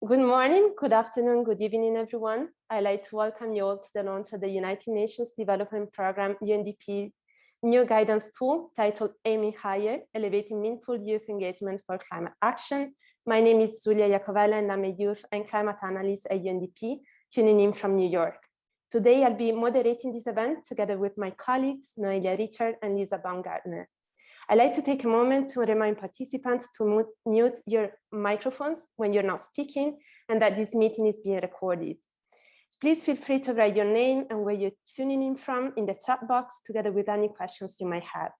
Good morning, good afternoon, good evening, everyone. I'd like to welcome you all to the launch of the United Nations Development Programme UNDP new guidance tool titled Aiming Higher, Elevating Meaningful Youth Engagement for Climate Action. My name is Giulia Iacovella and I'm a youth and climate analyst at UNDP, tuning in from New York. Today, I'll be moderating this event together with my colleagues, Noelia Richard and Lisa Baumgartner. I'd like to take a moment to remind participants to mute your microphones when you're not speaking and that this meeting is being recorded. Please feel free to write your name and where you're tuning in from in the chat box together with any questions you might have.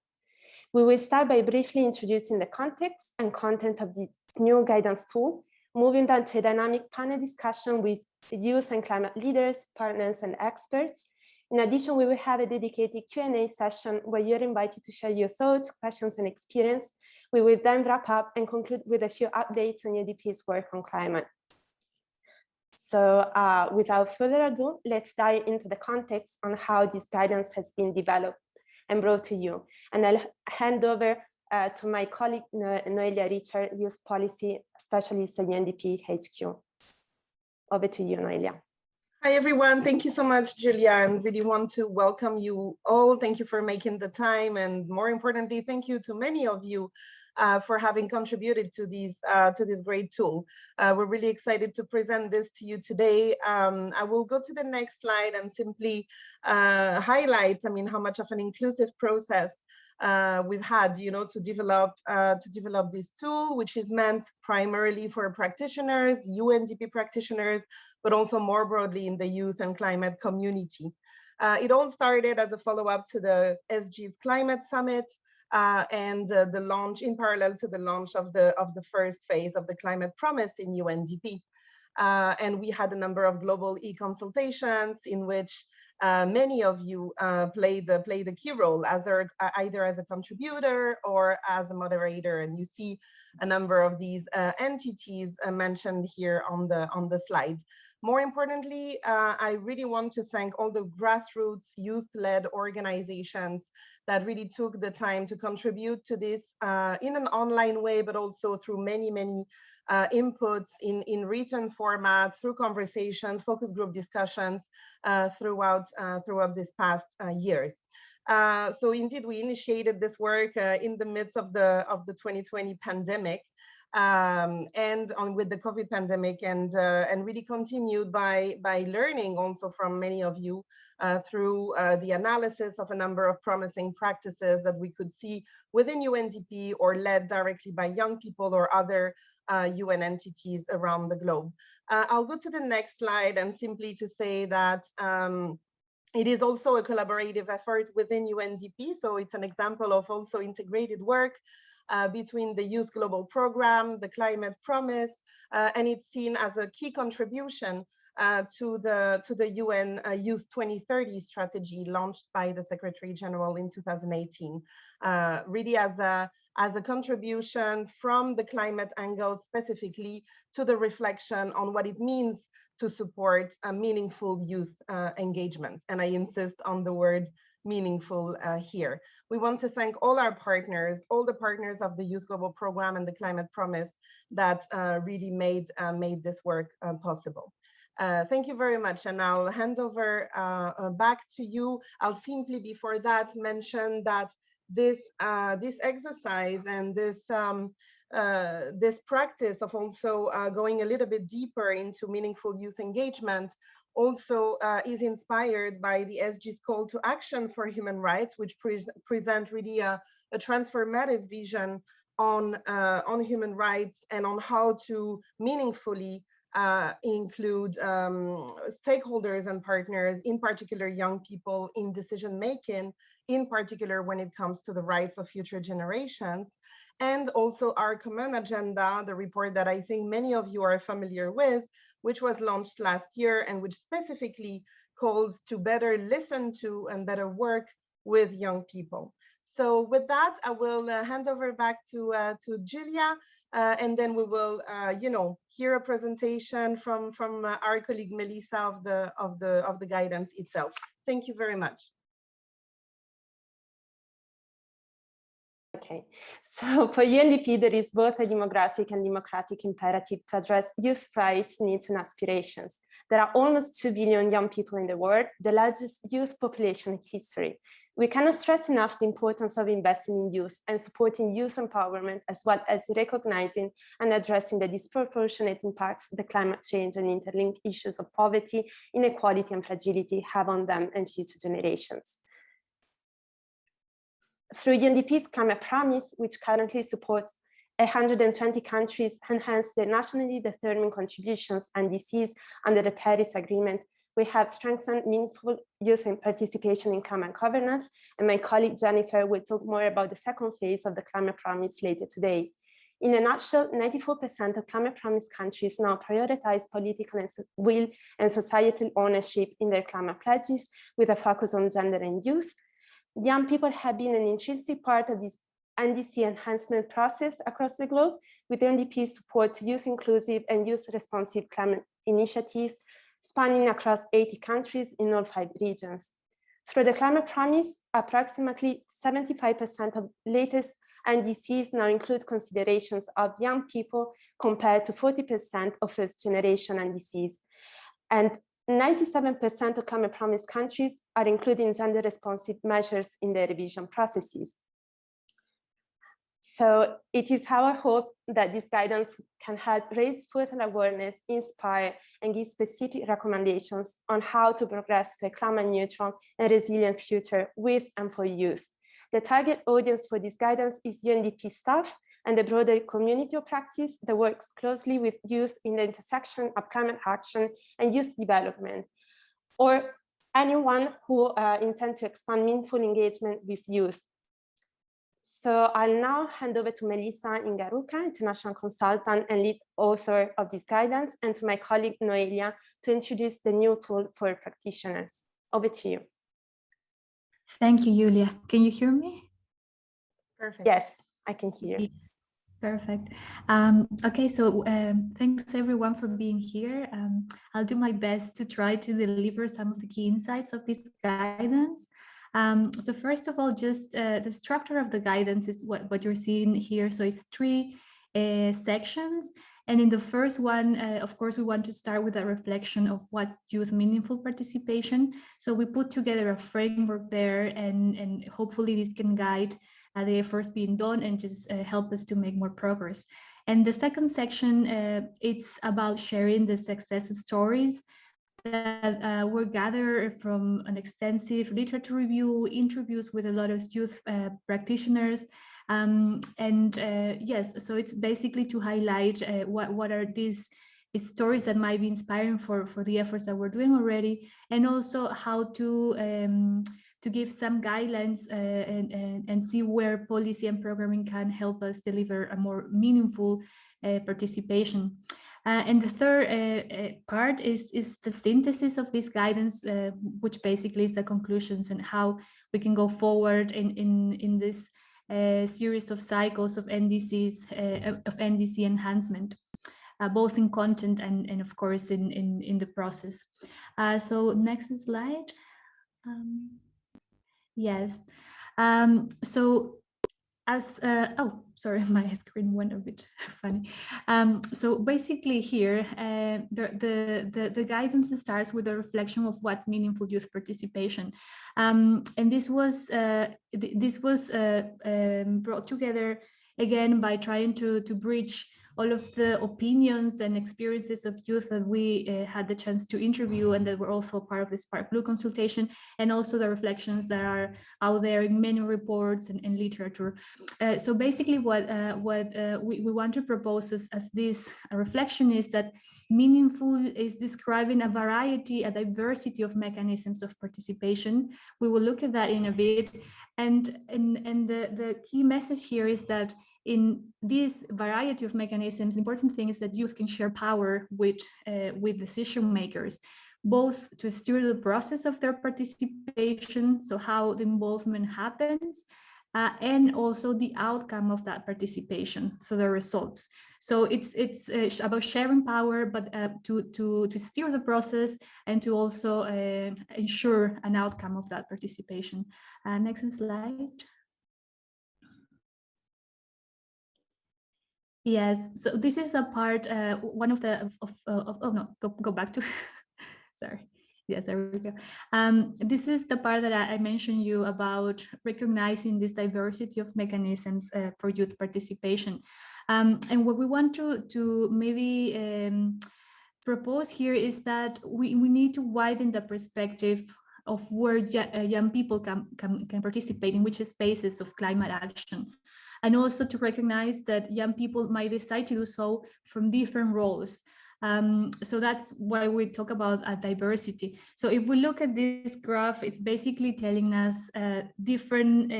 We will start by briefly introducing the context and content of this new guidance tool, moving down to a dynamic panel discussion with youth and climate leaders, partners, and experts. In addition, we will have a dedicated Q&A session where you're invited to share your thoughts, questions, and experience. We will then wrap up and conclude with a few updates on UNDP's work on climate. So without further ado, let's dive into the context on how this guidance has been developed and brought to you. And I'll hand over to my colleague, Noelia Richard, Youth Policy Specialist at UNDP HQ. Over to you, Noelia. Hi, everyone. Thank you so much, Julia. I really want to welcome you all. Thank you for making the time. And more importantly, thank you to many of you for having contributed to this great tool. We're really excited to present this to you today. I will go to the next slide and simply highlight, how much of an inclusive process we've had, to develop this tool, which is meant primarily for practitioners, UNDP practitioners, but also more broadly in the youth and climate community. It all started as a follow-up to the SG's Climate Summit and the launch, in parallel to the launch of the first phase of the Climate Promise in UNDP. And we had a number of global e-consultations in which many of you played the key role as either as a contributor or as a moderator, and you see a number of these entities mentioned here on the slide. More importantly, I really want to thank all the grassroots youth-led organizations that really took the time to contribute to this in an online way, but also through many inputs in written format, through conversations, focus group discussions throughout this past years. So indeed, we initiated this work in the midst of the 2020 pandemic and with the COVID pandemic, and really continued by learning also from many of you through the analysis of a number of promising practices that we could see within UNDP or led directly by young people or other UN entities around the globe. I'll go to the next slide and simply to say that it is also a collaborative effort within UNDP. So it's an example of also integrated work between the Youth Global Program, the Climate Promise, and it's seen as a key contribution to the UN Youth 2030 strategy launched by the Secretary General in 2018, really as a contribution from the climate angle specifically to the reflection on what it means to support a meaningful youth engagement. And I insist on the word meaningful here. We want to thank all our partners, all the partners of the Youth Global Program and the Climate Promise that really made this work possible. Thank you very much, and I'll hand over back to you. I'll simply before that mention that this exercise and this practice of also going a little bit deeper into meaningful youth engagement also is inspired by the SG's call to action for human rights, which present really a transformative vision on human rights and on how to meaningfully include stakeholders and partners, in particular young people, in decision making, in particular when it comes to the rights of future generations. And also our common agenda, the report that I think many of you are familiar with, which was launched last year and which specifically calls to better listen to and better work with young people. So with that, I will hand over back to Julia, and then we will, hear a presentation from our colleague Melissa of the guidance itself. Thank you very much. Okay, so for UNDP, there is both a demographic and democratic imperative to address youth rights, needs, and aspirations. There are almost 2 billion young people in the world, the largest youth population in history. We cannot stress enough the importance of investing in youth and supporting youth empowerment, as well as recognizing and addressing the disproportionate impacts the climate change and interlinked issues of poverty, inequality, and fragility have on them and future generations. Through UNDP's Climate Promise, which currently supports 120 countries enhance their nationally determined contributions and NDCs under the Paris Agreement, we have strengthened meaningful youth participation in climate governance, and my colleague Jennifer will talk more about the second phase of the Climate Promise later today. In a nutshell, 94% of Climate Promise countries now prioritize political will and societal ownership in their climate pledges, with a focus on gender and youth. Young people have been an intrinsic part of this NDC enhancement process across the globe, with UNDP's support to youth-inclusive and youth-responsive climate initiatives spanning across 80 countries in all 5 regions. Through the Climate Promise, approximately 75% of latest NDCs now include considerations of young people compared to 40% of first-generation NDCs. And 97% of Climate Promise countries are including gender-responsive measures in their revision processes. So it is our hope that this guidance can help raise further awareness, inspire, and give specific recommendations on how to progress to a climate-neutral and resilient future with and for youth. The target audience for this guidance is UNDP staff and the broader community of practice that works closely with youth in the intersection of climate action and youth development, or anyone who intends to expand meaningful engagement with youth. So I'll now hand over to Melissa Ingaruka, international consultant and lead author of this guidance, and to my colleague Noelia to introduce the new tool for practitioners. Over to you. Thank you, Julia. Can you hear me? Perfect. Yes, I can hear. Perfect. Okay, so thanks everyone for being here. I'll do my best to try to deliver some of the key insights of this guidance. So first of all, just the structure of the guidance is what you're seeing here. So it's 3 sections. And in the first one, of course, we want to start with a reflection of what's youth meaningful participation. So we put together a framework there, and hopefully this can guide the efforts being done and just help us to make more progress. And the second section, it's about sharing the success stories that were gathered from an extensive literature review, interviews with a lot of youth practitioners. Yes, so it's basically to highlight what are these stories that might be inspiring for the efforts that we're doing already, and also how to give some guidelines and see where policy and programming can help us deliver a more meaningful participation. And the third part is the synthesis of this guidance, which basically is the conclusions and how we can go forward in this series of cycles of NDCs, of NDC enhancement, both in content and of course in the process. So next slide. Yes. So as oh, sorry, my screen went a bit funny. So basically here, the guidance starts with a reflection of what's meaningful youth participation, and this was brought together again by trying to bridge all of the opinions and experiences of youth that we had the chance to interview and that were also part of the Spark Blue consultation, and also the reflections that are out there in many reports and literature. So basically what we want to propose as this reflection is that meaningful is describing a diversity of mechanisms of participation. We will look at that in a bit. And the key message here is that in this variety of mechanisms, the important thing is that youth can share power with decision makers, both to steer the process of their participation, so how the involvement happens, and also the outcome of that participation, so the results. So it's about sharing power, but to steer the process and to also ensure an outcome of that participation. Next slide. Yes, so this is the part, one of the, oh no, go back to, sorry. Yes, there we go. This is the part that I mentioned you about recognizing this diversity of mechanisms for youth participation. And what we want to maybe propose here is that we need to widen the perspective of where young people can participate, in which spaces of climate action, and also to recognize that young people might decide to do so from different roles. So that's why we talk about diversity. So if we look at this graph, it's basically telling us different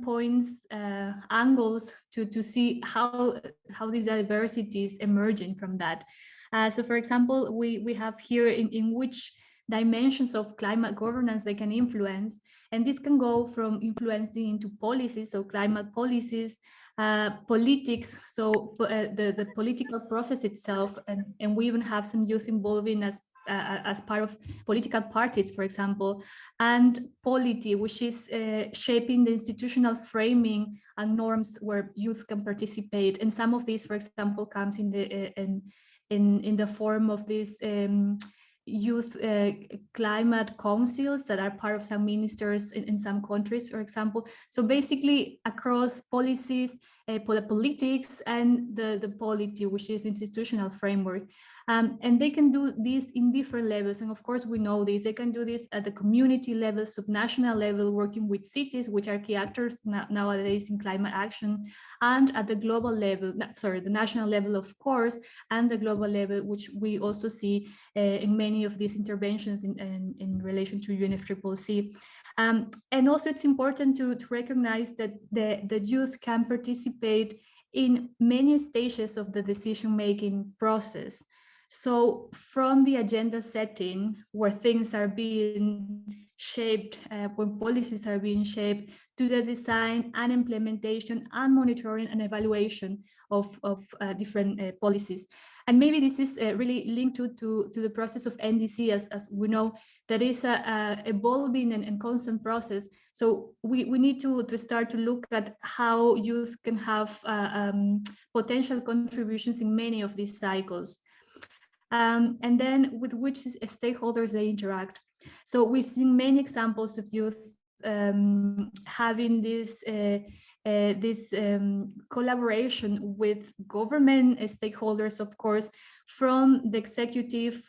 points, angles to see how this diversity is emerging from that. So for example, we have here in which dimensions of climate governance they can influence. And this can go from influencing into policies, so climate policies, politics, so the political process itself, and we even have some youth involving as part of political parties, for example, and polity, which is shaping the institutional framing and norms where youth can participate. And some of these, for example, comes in the form of these youth climate councils that are part of some ministers in some countries, for example. So basically across policies, politics, and the polity, which is institutional framework. And they can do this in different levels. And of course, we know this, they can do this at the community level, subnational level, working with cities, which are key actors nowadays in climate action, and at the global level, sorry, the national level, of course, and the global level, which we also see in many of these interventions in relation to UNFCCC. And also it's important to recognize that the youth can participate in many stages of the decision-making process. So from the agenda setting, where things are being shaped, when policies are being shaped, to the design and implementation and monitoring and evaluation of different policies. And maybe this is really linked to the process of NDC, as we know, that is a evolving and constant process. So we need to start to look at how youth can have potential contributions in many of these cycles. And then with which stakeholders they interact. So we've seen many examples of youth having this collaboration with government stakeholders, of course, from the executive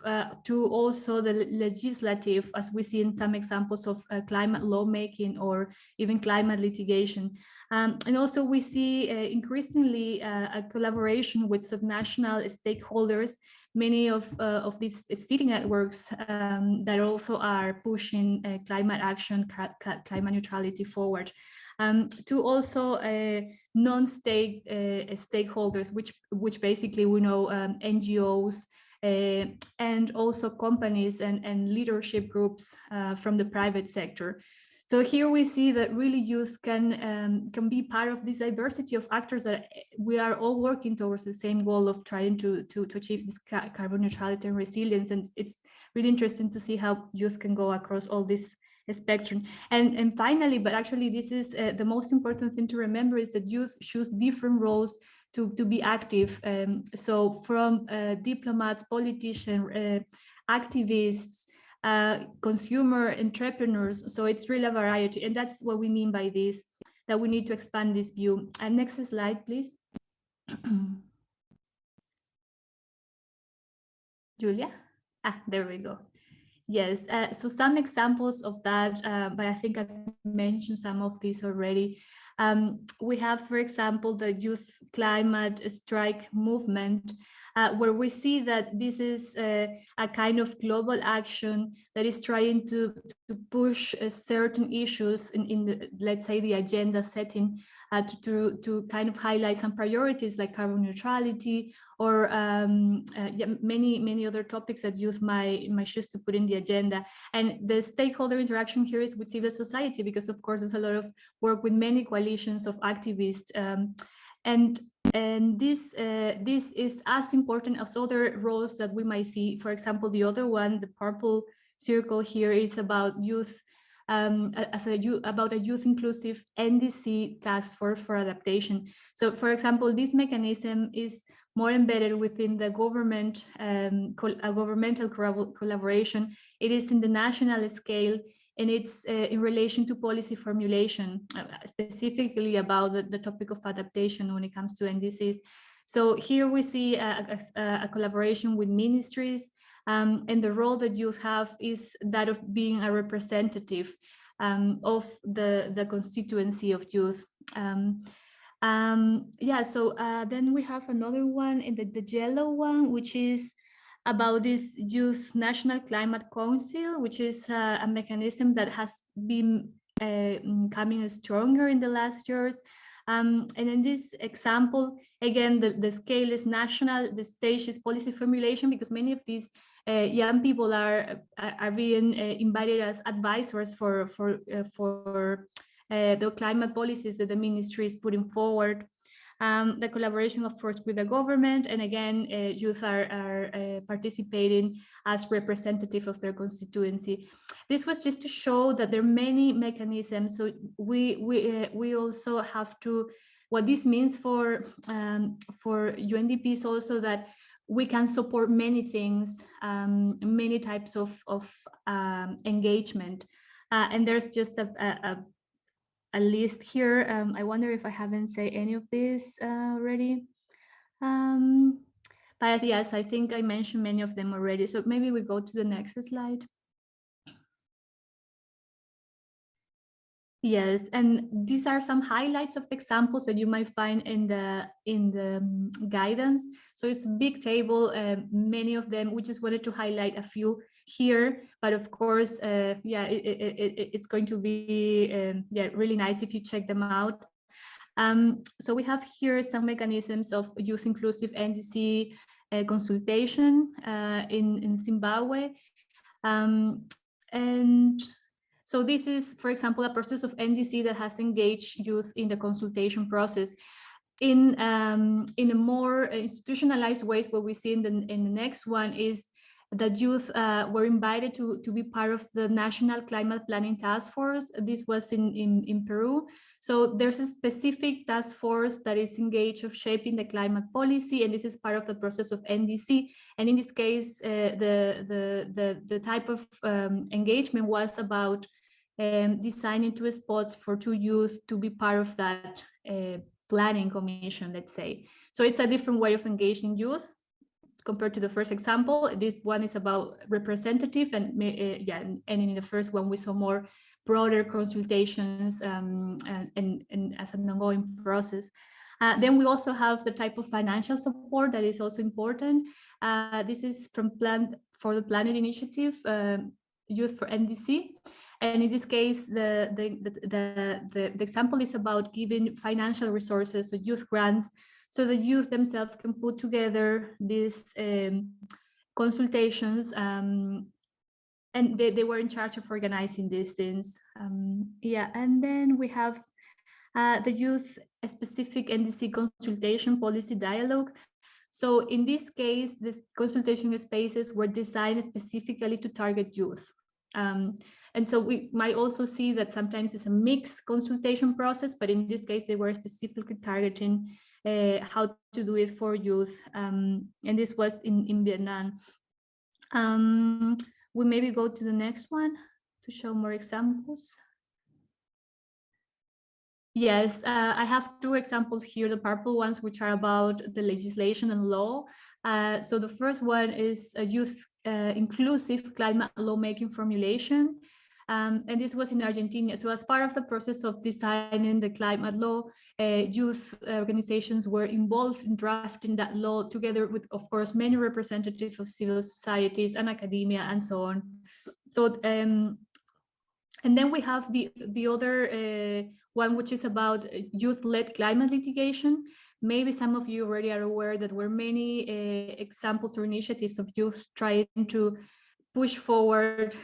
to also the legislative, as we see in some examples of climate lawmaking or even climate litigation. And also we see increasingly a collaboration with subnational stakeholders, many of these city networks that also are pushing climate action, climate neutrality forward. To also non-state stakeholders, which basically we know NGOs, and also companies and leadership groups from the private sector. So here we see that really youth can be part of this diversity of actors that we are all working towards the same goal of trying to achieve this carbon neutrality and resilience. And it's really interesting to see how youth can go across all this spectrum. And finally, but actually this is the most important thing to remember, is that youth choose different roles to be active. So from diplomats, politicians, activists, consumer entrepreneurs. So it's really a variety. And that's what we mean by this, that we need to expand this view. And next slide, please. Julia? There we go. Yes, so some examples of that, but I think I've mentioned some of these already. We have, for example, the youth climate strike movement, where we see that this is a kind of global action that is trying to push certain issues in the, let's say, the agenda setting, to kind of highlight some priorities like carbon neutrality, or many other topics that youth might choose to put in the agenda. And the stakeholder interaction here is with civil society, because of course there's a lot of work with many coalitions of activists, and this is as important as other roles that we might see. For example, the other one, the purple circle here, is about youth about a youth inclusive NDC task force for adaptation. So, for example, this mechanism is more embedded within the government, a governmental collaboration. It is in the national scale, and it's in relation to policy formulation, specifically about the topic of adaptation when it comes to NDCs. So here we see a collaboration with ministries, and the role that youth have is that of being a representative of the constituency of youth. Yeah, so then we have another one in the yellow one, which is about this Youth National Climate Council, which is a mechanism that has been coming stronger in the last years. And in this example, again, the scale is national, the stage is policy formulation, because many of these young people are being invited as advisors for the climate policies that the ministry is putting forward. The collaboration, of course, with the government, and again, youth are participating as representative of their constituency. This was just to show that there are many mechanisms. So we also have to, what this means for UNDP is also that we can support many things, many types of engagement, and there's just a list here. I wonder if I haven't said any of this already. But yes, I think I mentioned many of them already. So maybe we go to the next slide. Yes, and these are some highlights of examples that you might find in the guidance. So it's a big table, many of them. We just wanted to highlight a few here, but of course, yeah, it's going to be yeah, really nice if you check them out. So we have here some mechanisms of youth inclusive NDC consultation in Zimbabwe, and so this is, for example, a process of NDC that has engaged youth in the consultation process. In a more institutionalized ways, what we see in the next one is that youth were invited to be part of the National Climate Planning Task Force. This was in Peru. So there's a specific task force that is engaged of shaping the climate policy, and this is part of the process of NDC. And in this case, the type of engagement was about designing 2 spots for 2 youth to be part of that planning commission, let's say. So it's a different way of engaging youth compared to the first example. This one is about representative, and yeah, and in the first one we saw more broader consultations and as an ongoing process. Then we also have the type of financial support that is also important. This is from for the Planet Initiative, Youth for NDC. And in this case, the example is about giving financial resources, so youth grants, so the youth themselves can put together these consultations, and they were in charge of organizing these things. Yeah, and then we have the youth-specific NDC consultation policy dialogue. So in this case, these consultation spaces were designed specifically to target youth. And so we might also see that sometimes it's a mixed consultation process, but in this case, they were specifically targeting how to do it for youth. And this was in Vietnam. We maybe go to the next one to show more examples. Yes, I have 2 examples here, the purple ones, which are about the legislation and law. So the first one is a youth inclusive climate lawmaking formulation. And this was in Argentina. So as part of the process of designing the climate law, youth organizations were involved in drafting that law together with, of course, many representatives of civil societies and academia and so on. So, and then we have the other one, which is about youth-led climate litigation. Maybe some of you already are aware that there were many examples or initiatives of youth trying to push forward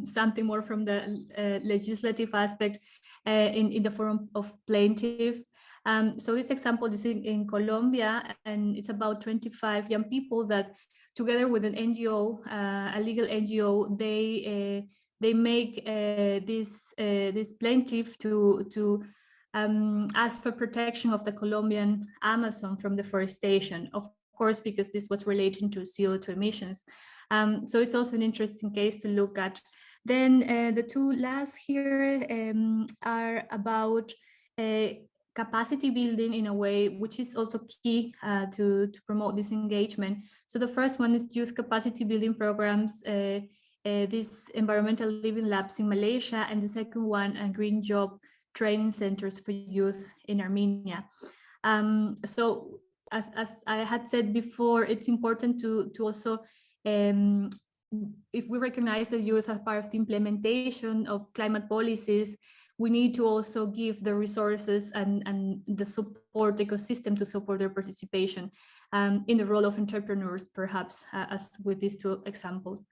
something more from the legislative aspect in the form of plaintiff. So this example is in Colombia, and it's about 25 young people that, together with an NGO, a legal NGO, they they make this plaintiff to ask for protection of the Colombian Amazon from deforestation, of course, because this was relating to CO2 emissions. So it's also an interesting case to look at. Then the two last here are about capacity building in a way, which is also key to promote this engagement. So the first one is youth capacity building programs, these environmental living labs in Malaysia, and the second one, green job training centers for youth in Armenia. So as I had said before, it's important to also, if we recognize that youth as part of the implementation of climate policies, we need to also give the resources and the support ecosystem to support their participation in the role of entrepreneurs, perhaps, as with these two examples.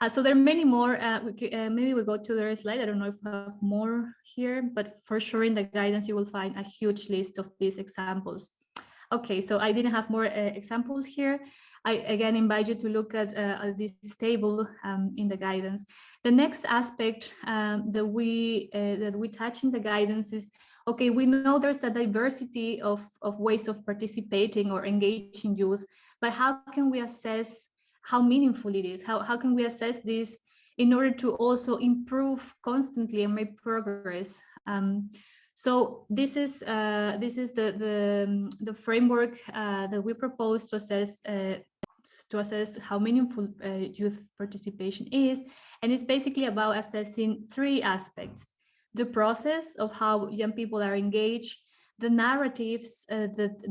So there are many more. Maybe we go to the slide. I don't know if we have more here, but for sure in the guidance, you will find a huge list of these examples. Okay, so I didn't have more examples here. I again invite you to look at this table in the guidance. The next aspect that we touch in the guidance is, okay, we know there's a diversity of ways of participating or engaging youth, but how can we assess how meaningful it is? How can we assess this in order to also improve constantly and make progress? So this is the framework that we propose to assess how meaningful youth participation is, and it's basically about assessing three aspects: the process of how young people are engaged, the narratives that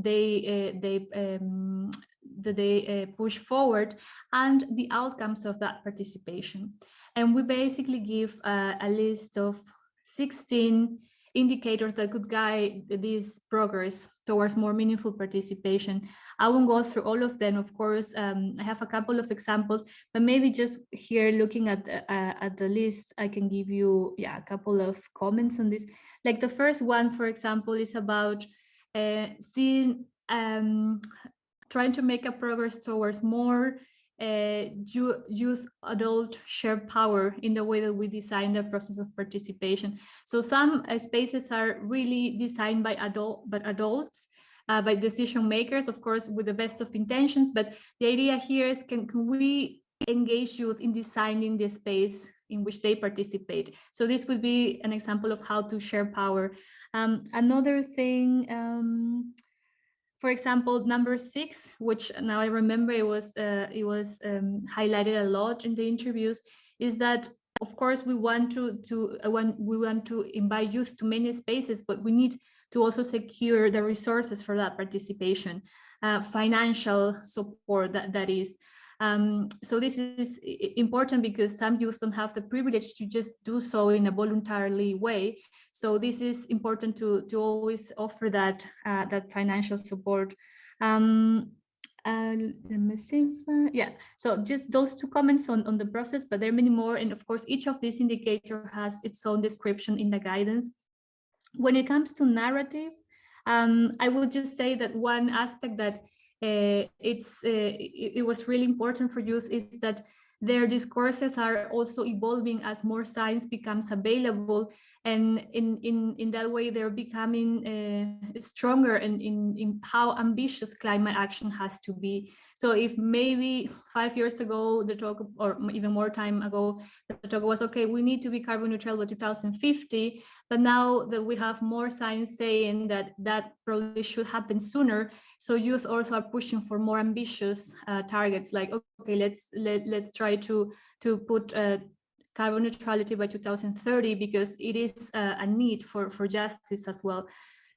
they push forward, and the outcomes of that participation. And we basically give a list of 16 indicators that could guide this progress towards more meaningful participation. I won't go through all of them, of course. I have a couple of examples, but maybe just here looking at the list, I can give you a couple of comments on this. Like the first one, for example, is about seeing trying to make a progress towards more youth adult shared power in the way that we design the process of participation. So some spaces are really designed by adults, by decision makers, of course, with the best of intentions. But the idea here is, can we engage youth in designing the space in which they participate? So this would be an example of how to share power. Another thing, for example, number 6, which now I remember it was highlighted a lot in the interviews, is that of course we want to invite youth to many spaces, but we need to also secure the resources for that participation, financial support that is. So this is important because some youth don't have the privilege to just do so in a voluntarily way. So this is important to always offer that that financial support. Let me see. Yeah, so just those 2 comments on the process, but there are many more. And of course, each of these indicators has its own description in the guidance. When it comes to narrative, I would just say that one aspect that it was really important for youth is that their discourses are also evolving as more science becomes available, and in that way they're becoming stronger in how ambitious climate action has to be. So if maybe 5 years ago the talk, or even more time ago, the talk was, okay, we need to be carbon neutral by 2050, but now that we have more science saying that that probably should happen sooner, so youth also are pushing for more ambitious targets, like, okay, let's try to put carbon neutrality by 2030, because it is a need for justice as well.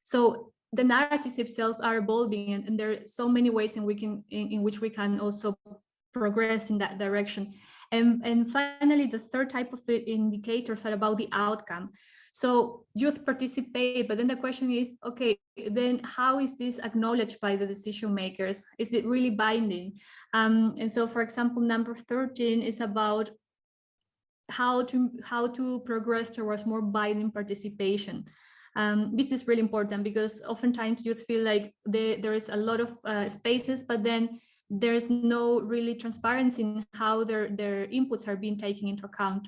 So the narratives themselves are evolving, and there are so many ways in which we can also progress in that direction. And finally, the third type of indicators are about the outcome. So youth participate, but then the question is, okay, then how is this acknowledged by the decision makers? Is it really binding? And so, for example, number 13 is about how to progress towards more binding participation. This is really important because oftentimes youth feel like there is a lot of spaces, but then there's no really transparency in how their inputs are being taken into account.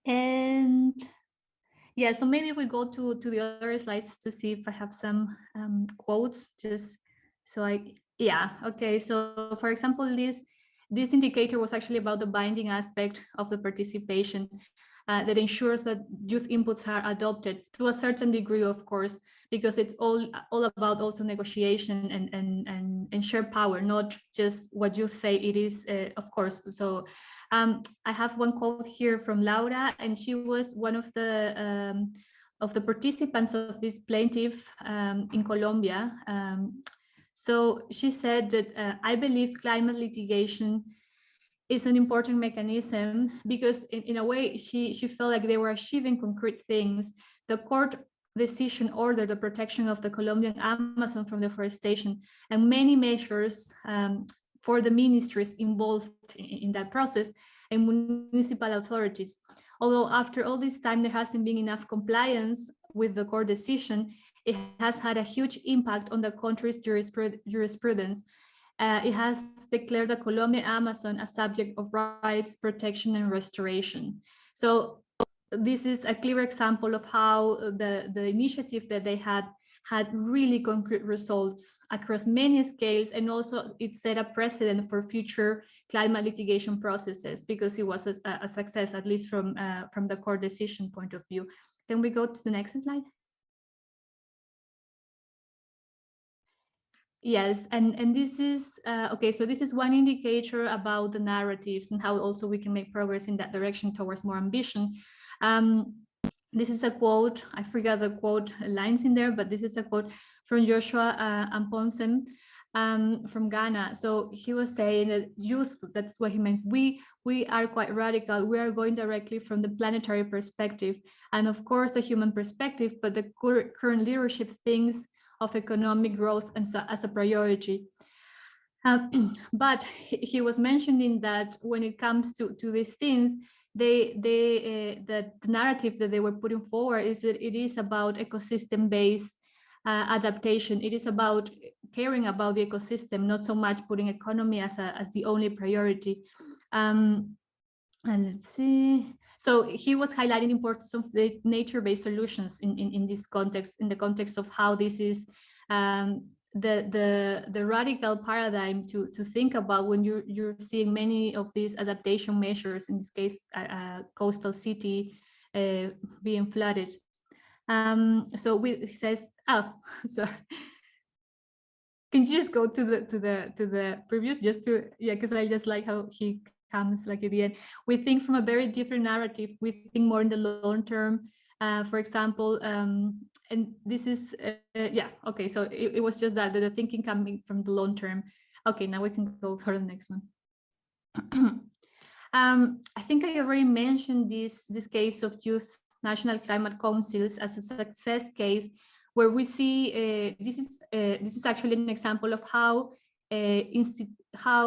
And yeah, so maybe we go to the other slides to see if I have some quotes, just so yeah, okay. So for example, this indicator was actually about the binding aspect of the participation that ensures that youth inputs are adopted to a certain degree, of course, because it's all about also negotiation and shared power, not just what you say it is, of course. So I have one quote here from Laura, and she was one of the participants of this plaintiff in Colombia. So she said that I believe climate litigation is an important mechanism because in a way she felt like they were achieving concrete things. The court decision ordered the protection of the Colombian Amazon from deforestation and many measures for the ministries involved in that process and municipal authorities. Although after all this time there hasn't been enough compliance with the court decision, it has had a huge impact on the country's jurisprudence. It has declared the Colombian Amazon a subject of rights, protection, and restoration. So this is a clear example of how the initiative that they had really concrete results across many scales, and also it set a precedent for future climate litigation processes because it was a success, at least from the court decision point of view. Can we go to the next slide? Yes, and this is okay. So this is one indicator about the narratives and how also we can make progress in that direction towards more ambition. This is a quote. I forgot the quote lines in there, but this is a quote from Joshua Amponsem from Ghana. So he was saying that youth, that's what he means. We are quite radical. We are going directly from the planetary perspective, and of course the human perspective. But the current leadership thinks of economic growth and as a priority. But he was mentioning that when it comes to these things, the narrative that they were putting forward is that it is about ecosystem-based adaptation. It is about caring about the ecosystem, not so much putting economy as the only priority. And let's see. So he was highlighting the importance of the nature-based solutions in this context, in the context of how this is the radical paradigm to think about when you're seeing many of these adaptation measures, in this case, coastal city being flooded. So he says, oh, sorry. Can you just go to the previous, just to, yeah, because I just like how he comes like at the end. We think from a very different narrative. We think more in the long term. For example, and this is, yeah, okay, so it was just that the thinking coming from the long term. Okay, now we can go for the next one. I think I already mentioned this case of youth national climate councils as a success case, where we see this is actually an example of how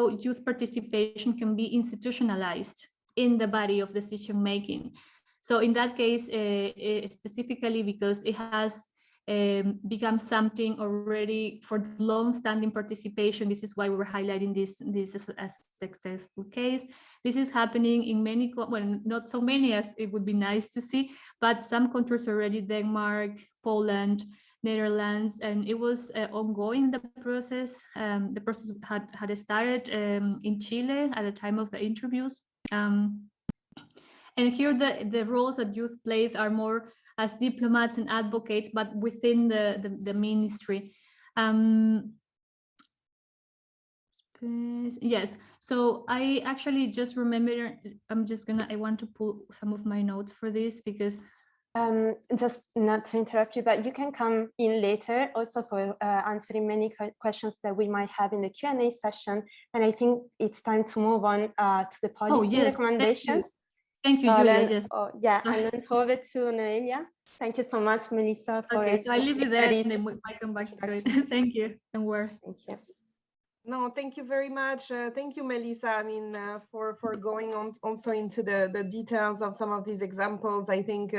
youth participation can be institutionalized in the body of decision making. So in that case, specifically because it has become something already for long-standing participation. This is why we were highlighting this as a successful case. This is happening in many, well, not so many as it would be nice to see, but some countries already, Denmark, Poland, Netherlands, and it was ongoing, the process. The process had started in Chile at the time of the interviews. And here the roles that youth plays are more as diplomats and advocates, but within the ministry. Yes, so I actually just remember, I want to pull some of my notes for this because just not to interrupt you, but you can come in later also for answering many questions that we might have in the Q&A session. And I think it's time to move on to the policy recommendations. Thank you, Julia. Yes. Yeah, and then over to Noelia. Thank you so much, Melissa. Okay, so I leave it there and then we might come back to it. Thank you. And thank you. No, thank you very much. Thank you, Melissa. I mean, for going on also into the details of some of these examples. I think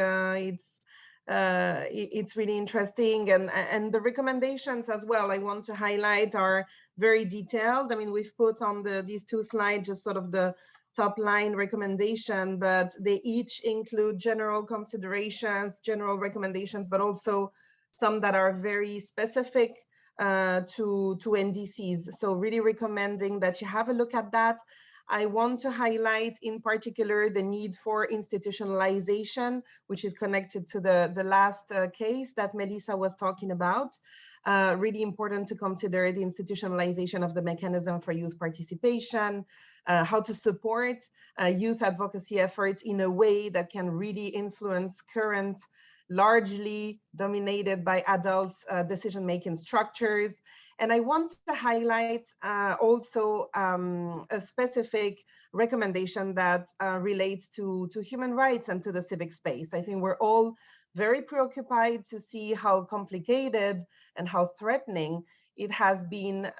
it's really interesting, and the recommendations as well, I want to highlight, are very detailed. I mean, we've put on these two slides just sort of the top line recommendation, but they each include general considerations, general recommendations, but also some that are very specific to NDCs. So really recommending that you have a look at that. I want to highlight in particular the need for institutionalization, which is connected to the last case that Melissa was talking about. Really important to consider the institutionalization of the mechanism for youth participation, how to support youth advocacy efforts in a way that can really influence current, largely dominated by adults decision-making structures. And I want to highlight also a specific recommendation that relates to human rights and to the civic space. I think we're all very preoccupied to see how complicated and how threatening it has been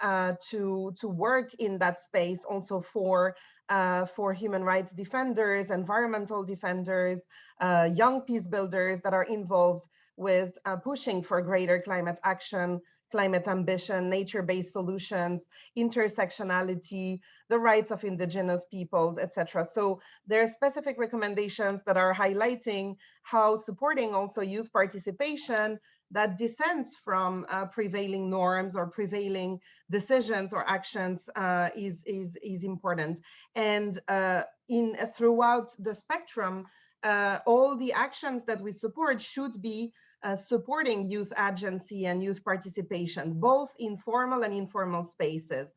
to work in that space also for human rights defenders, environmental defenders, young peace builders that are involved with pushing for greater climate action, climate ambition, nature-based solutions, intersectionality, the rights of indigenous peoples, etc. So there are specific recommendations that are highlighting how supporting also youth participation that dissents from prevailing norms or prevailing decisions or actions is important. And throughout the spectrum, all the actions that we support should be supporting youth agency and youth participation, both in formal and informal spaces.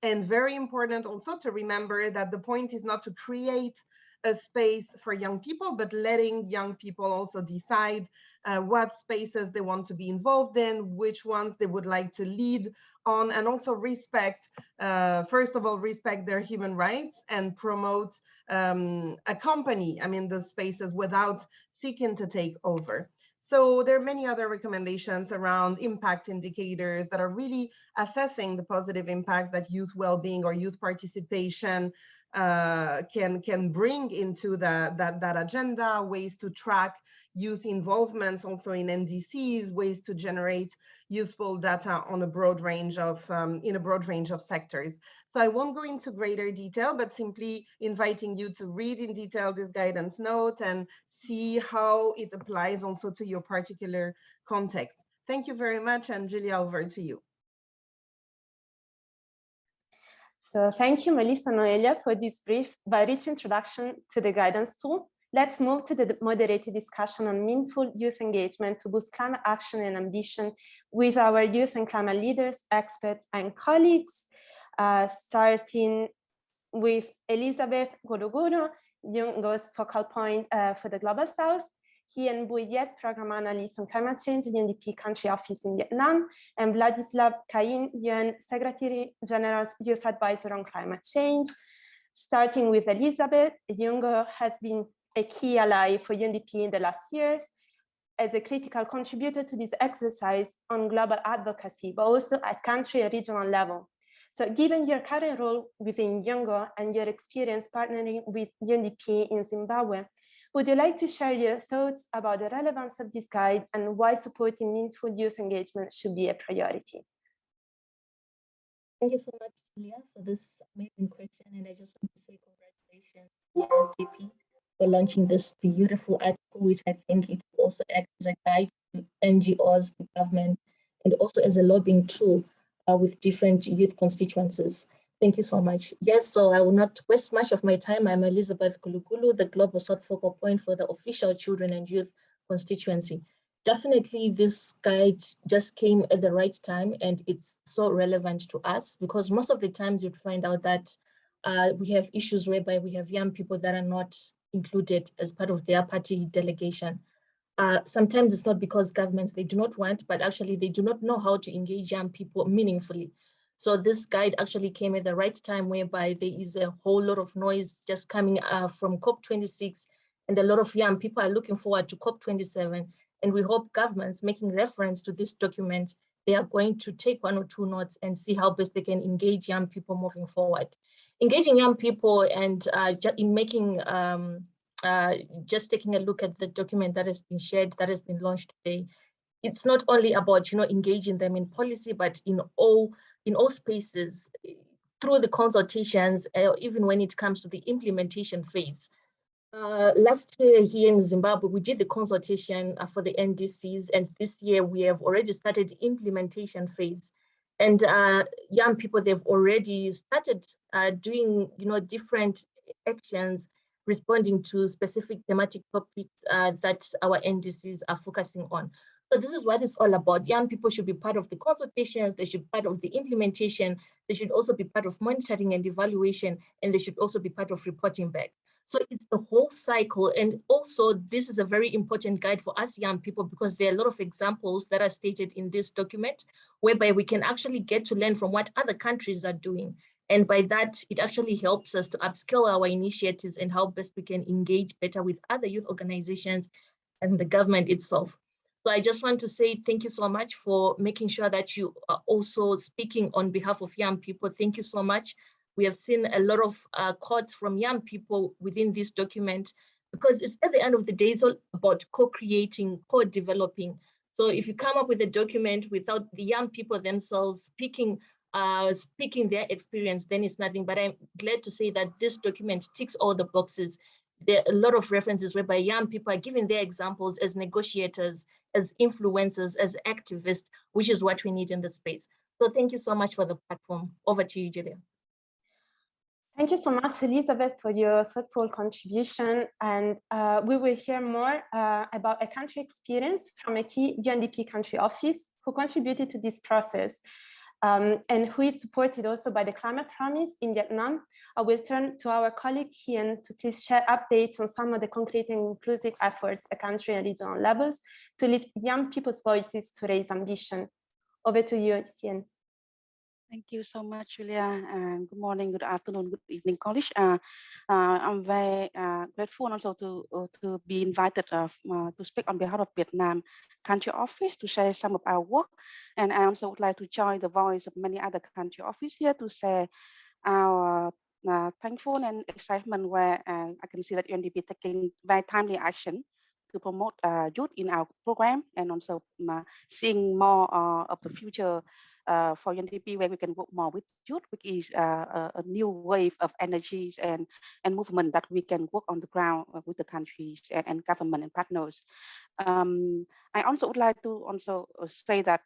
And very important also to remember that the point is not to create a space for young people, but letting young people also decide what spaces they want to be involved in, which ones they would like to lead on, and also respect, first of all, respect their human rights and promote, accompany, the spaces without seeking to take over. So there are many other recommendations around impact indicators that are really assessing the positive impacts that youth well-being or youth participation can bring into that agenda, ways to track youth involvements also in NDCs, ways to generate useful data on a broad range of in a broad range of sectors. So I won't go into greater detail, but simply inviting you to read in detail this guidance note and see how it applies also to your particular context. Thank you very much, and Julia, over to you. So thank you, Melissa and Noelia, for this brief but rich introduction to the guidance tool. Let's move to the moderated discussion on meaningful youth engagement to boost climate action and ambition with our youth and climate leaders, experts, and colleagues, starting with Elizabeth Gorogoro, Young's focal point for the Global South, Hien Bouillet, Program Analyst on Climate Change in UNDP Country Office in Vietnam, and Vladislav Kain, UN Secretary General's Youth Advisor on Climate Change. Starting with Elizabeth, Young has been a key ally for UNDP in the last years as a critical contributor to this exercise on global advocacy, but also at country and regional level. So given your current role within Yongo and your experience partnering with UNDP in Zimbabwe, would you like to share your thoughts about the relevance of this guide and why supporting meaningful youth engagement should be a priority? Thank you so much, Julia, for this amazing question. And I just want to say congratulations to UNDP for launching this beautiful article, which I think it also acts as a guide to NGOs, the government, and also as a lobbying tool with different youth constituencies. Thank you so much. Yes, so I will not waste much of my time. I'm Elizabeth Gulugulu, the Global South focal point for the official children and youth constituency. Definitely this guide just came at the right time, and it's so relevant to us because most of the times you'd find out that we have issues whereby we have young people that are not included as part of their party delegation. Sometimes it's not because governments, they do not want, but actually they do not know how to engage young people meaningfully. So this guide actually came at the right time whereby there is a whole lot of noise just coming from COP26, and a lot of young people are looking forward to COP27. And we hope governments making reference to this document, they are going to take one or two notes and see how best they can engage young people moving forward. Engaging young people and in making, just taking a look at the document that has been shared, that has been launched today. It's not only about engaging them in policy, but in all spaces. through the consultations, even when it comes to the implementation phase. Last year here in Zimbabwe, we did the consultation for the NDCs, and this year we have already started the implementation phase. And young people, they've already started doing, different actions responding to specific thematic topics that our NDCs are focusing on. So this is what it's all about. Young people should be part of the consultations, they should be part of the implementation, they should also be part of monitoring and evaluation, and they should also be part of reporting back. So it's the whole cycle. And also, this is a very important guide for us young people, because there are a lot of examples that are stated in this document, whereby we can actually get to learn from what other countries are doing. And by that, it actually helps us to upskill our initiatives and how best we can engage better with other youth organizations and the government itself. So I just want to say thank you so much for making sure that you are also speaking on behalf of young people. Thank you so much. We have seen a lot of quotes from young people within this document, because it's at the end of the day, it's all about co-creating, co-developing. So if you come up with a document without the young people themselves speaking their experience, then it's nothing. But I'm glad to say that this document ticks all the boxes. There are a lot of references whereby young people are giving their examples as negotiators, as influencers, as activists, which is what we need in the space. So thank you so much for the platform. Over to you, Julia. Thank you so much, Elizabeth, for your thoughtful contribution. And we will hear more about a country experience from a key UNDP country office who contributed to this process and who is supported also by the Climate Promise in Vietnam. I will turn to our colleague Hien to please share updates on some of the concrete and inclusive efforts at country and regional levels to lift young people's voices to raise ambition. Over to you, Hien. Thank you so much, Julia, and good morning, good afternoon, good evening, college. I'm very grateful also to be invited to speak on behalf of Vietnam Country Office to share some of our work, and I also would like to join the voice of many other country office here to share our thankful and excitement where I can see that UNDP taking very timely action to promote youth in our program, and also seeing more of the future for UNDP, where we can work more with youth, which is a new wave of energies and movement that we can work on the ground with the countries and government and partners. I also would like to also say that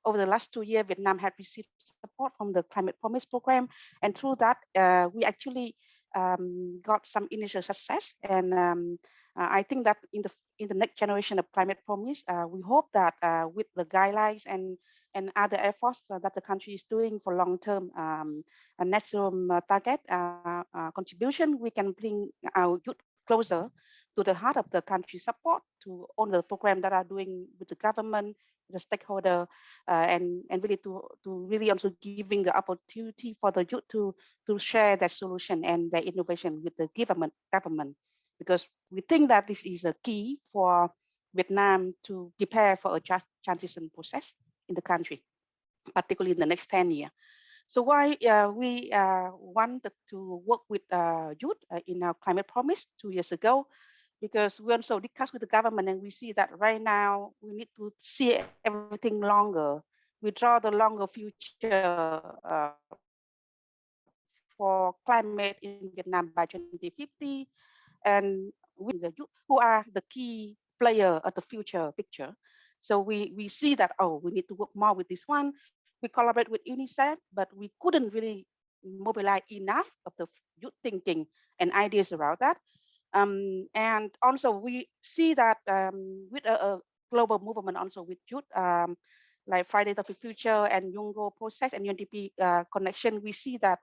over the last 2 years, Vietnam had received support from the Climate Promise program, and through that, we actually got some initial success. And I think that in the next generation of Climate Promise, we hope that with the guidelines and other efforts that the country is doing for long-term net zero target contribution, we can bring our youth closer to the heart of the country support to all the programs that are doing with the government, the stakeholder, and really to really also giving the opportunity for the youth to share their solution and their innovation with the government, because we think that this is a key for Vietnam to prepare for a just transition process in the country, particularly in the next 10 years. So why we wanted to work with youth in our Climate Promise 2 years ago, because we also discussed with the government, and we see that right now we need to see everything longer. We draw the longer future for climate in Vietnam by 2050, and with the youth who are the key player of the future picture. So we see that, oh, we need to work more with this one. We collaborate with UNICEF, but we couldn't really mobilize enough of the youth thinking and ideas around that. And also we see that with a global movement also with youth, like Friday of the Future and Yungo process and UNDP connection, we see that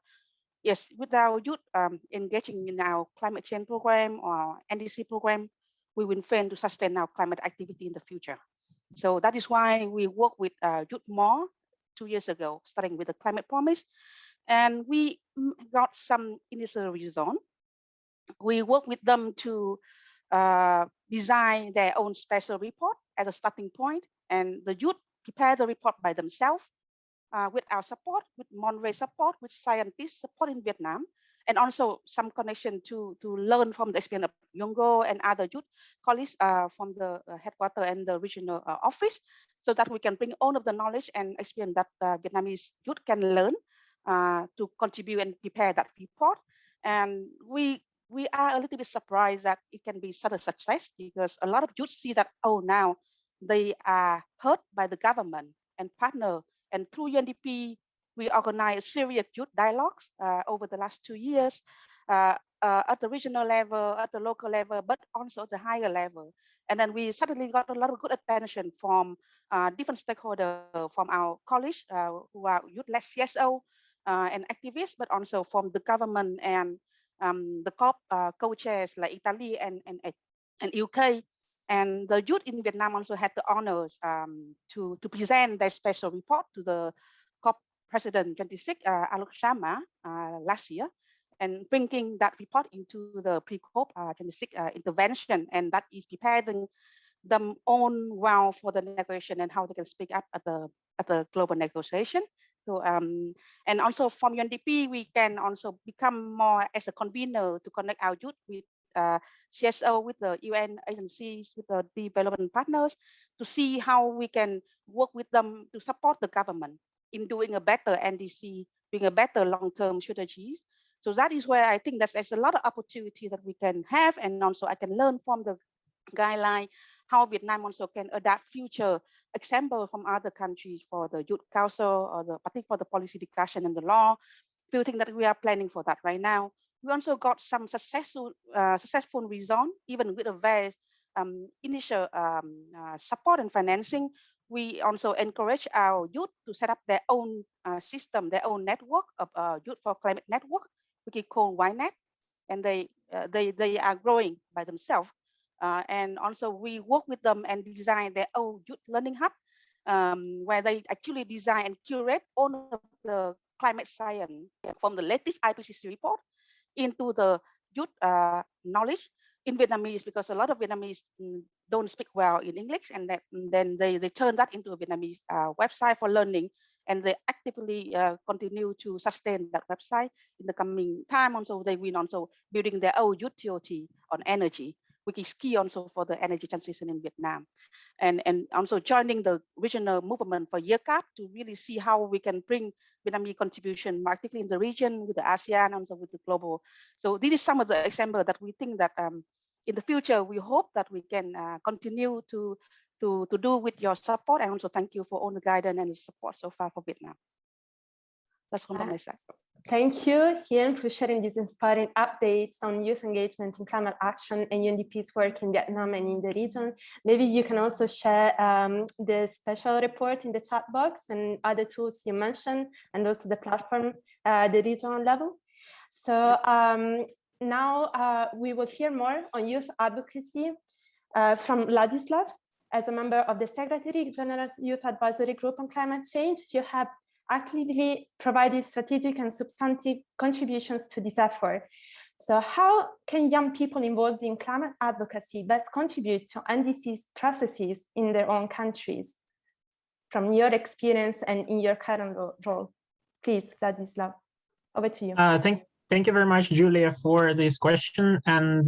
yes, with our youth engaging in our climate change program or NDC program, we will fail to sustain our climate activity in the future. So that is why we work with youth more 2 years ago, starting with the Climate Promise, and we got some initial results. We work with them to design their own special report as a starting point, and the youth prepare the report by themselves with our support, with Monterey support, with scientists support in Vietnam, and also some connection to learn from the experience of Yongo and other youth colleagues from the headquarters and the regional office, so that we can bring all of the knowledge and experience that Vietnamese youth can learn to contribute and prepare that report. And we are a little bit surprised that it can be such a success, because a lot of youth see that, oh, now they are heard by the government and partner. And through UNDP, we organize a series of youth dialogues over the last 2 years at the regional level, at the local level, but also at the higher level. And then we suddenly got a lot of good attention from different stakeholders from our college who are youth-led CSO and activists, but also from the government and the co-chairs like Italy and UK. And the youth in Vietnam also had the honors to present their special report to the COP President 26, Alok Sharma, last year, and bringing that report into the pre-COP 26 intervention, and that is preparing them own well for the negotiation and how they can speak up at the global negotiation. So and also from UNDP, we can also become more as a convener to connect our youth with CSO, with the UN agencies, with the development partners, to see how we can work with them to support the government in doing a better NDC, doing a better long-term strategies. So that is where I think there's a lot of opportunity that we can have, and also I can learn from the guideline how Vietnam also can adapt future example from other countries for the youth council, or the particularly for the policy discussion and the law. Few things that we are planning for that right now. We also got some successful results, even with a very initial support and financing. We also encourage our youth to set up their own system, their own network of Youth for Climate Network, which is called YNET, and they are growing by themselves. And also we work with them and design their own youth learning hub, where they actually design and curate all of the climate science from the latest IPCC report into the youth knowledge in Vietnamese, because a lot of Vietnamese don't speak well in English, and then they turn that into a Vietnamese website for learning, and they actively continue to sustain that website in the coming time. Also, they will also building their own youth TOT on energy, which is key also for the energy transition in Vietnam. And also joining the regional movement for YECAP to really see how we can bring Vietnamese contribution, particularly in the region with the ASEAN, also with the global. So this is some of the examples that we think that in the future, we hope that we can continue to do with your support. And also thank you for all the guidance and support so far for Vietnam. That's from my side. Thank you, Hien, for sharing these inspiring updates on youth engagement in climate action and UNDP's work in Vietnam and in the region. Maybe you can also share the special report in the chat box and other tools you mentioned, and also the platform, the regional level. So now we will hear more on youth advocacy from Ladislav. As a member of the Secretary General's Youth Advisory Group on Climate Change, you have actively provided strategic and substantive contributions to this effort. So how can young people involved in climate advocacy best contribute to NDC's processes in their own countries? From your experience and in your current role, please, Ladislav, over to you. Thank you very much, Julia, for this question and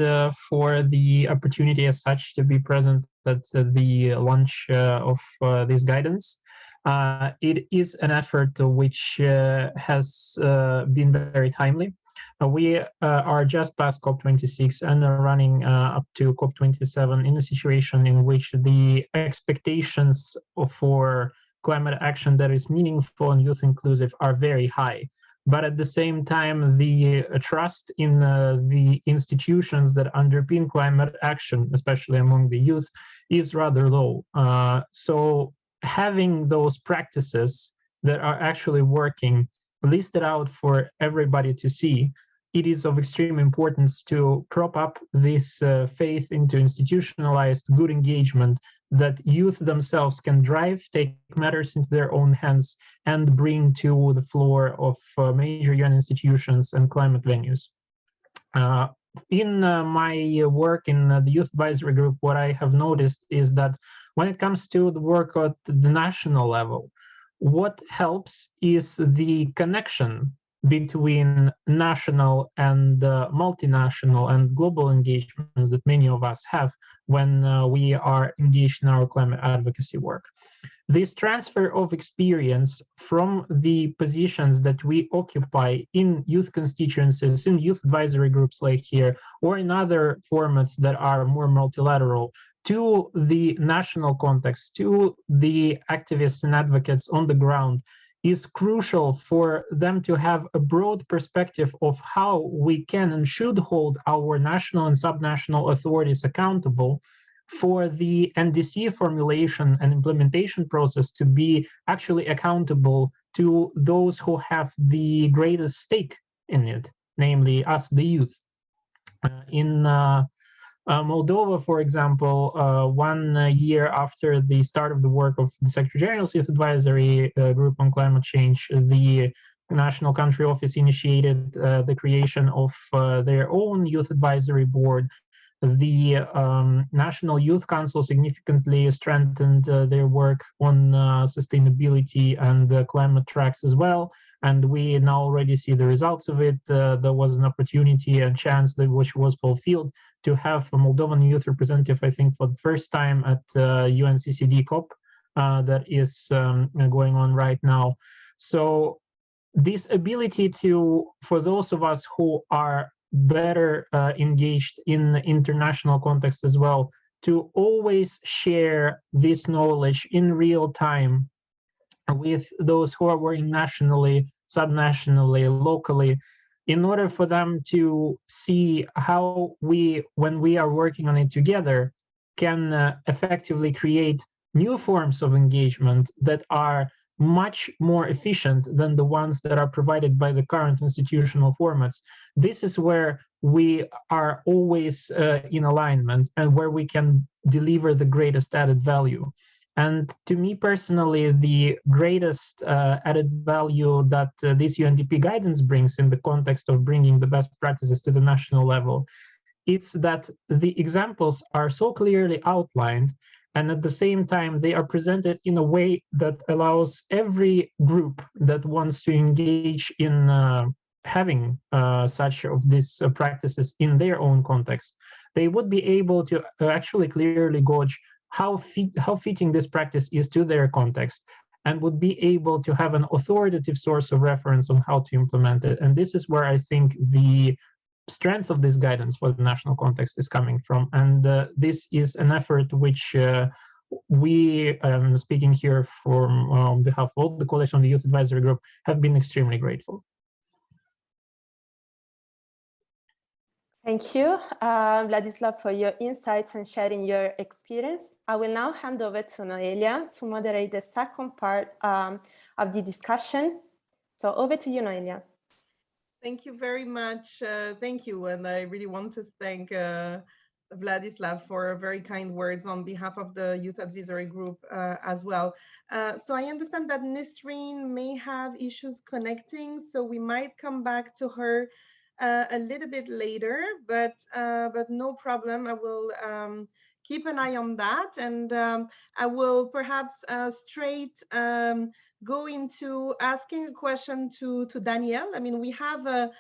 for the opportunity as such to be present at the launch of this guidance. It is an effort which has been very timely. We are just past COP26 and are running up to COP27 in a situation in which the expectations for climate action that is meaningful and youth inclusive are very high. But at the same time, the trust in the institutions that underpin climate action, especially among the youth, is rather low. So having those practices that are actually working listed out for everybody to see, it is of extreme importance to prop up this faith into institutionalized good engagement that youth themselves can drive, take matters into their own hands, and bring to the floor of major UN institutions and climate venues. In my work in the Youth Advisory Group, what I have noticed is that when it comes to the work at the national level, what helps is the connection between national and multinational and global engagements that many of us have when we are engaged in our climate advocacy work. this transfer of experience from the positions that we occupy in youth constituencies, in youth advisory groups like here, or in other formats that are more multilateral, to the national context, to the activists and advocates on the ground, is crucial for them to have a broad perspective of how we can and should hold our national and subnational authorities accountable for the NDC formulation and implementation process to be actually accountable to those who have the greatest stake in it, namely us, the youth. In Moldova, for example, 1 year after the start of the work of the Secretary General's Youth Advisory Group on Climate Change, the National Country Office initiated the creation of their own Youth Advisory Board. The National Youth Council significantly strengthened their work on sustainability and climate tracks as well. And we now already see the results of it. There was an opportunity and chance that which was fulfilled to have a Moldovan youth representative, I think, for the first time at UNCCD COP that is going on right now. So this ability to, for those of us who are better engaged in international context as well, to always share this knowledge in real time with those who are working nationally, subnationally, locally, in order for them to see how we, when we are working on it together, can effectively create new forms of engagement that are much more efficient than the ones that are provided by the current institutional formats. This is where we are always in alignment and where we can deliver the greatest added value. And to me personally, the greatest added value that this UNDP guidance brings in the context of bringing the best practices to the national level, it's that the examples are so clearly outlined, and at the same time, they are presented in a way that allows every group that wants to engage in having such of these practices in their own context. They would be able to actually clearly gauge how fitting this practice is to their context, and would be able to have an authoritative source of reference on how to implement it. And this is where I think the strength of this guidance for the national context is coming from. And this is an effort which we, speaking here from on behalf of all the Coalition of the Youth Advisory Group, have been extremely grateful. Thank you, Vladislav, for your insights and sharing your experience. I will now hand over to Noelia to moderate the second part of the discussion. So over to you, Noelia. Thank you very much. Thank you. And I really want to thank Vladislav for very kind words on behalf of the Youth Advisory Group as well. So I understand that Nisreen may have issues connecting, so we might come back to her a little bit later, but no problem. I will keep an eye on that, and I will perhaps straight go into asking a question to Danielle. I mean, we have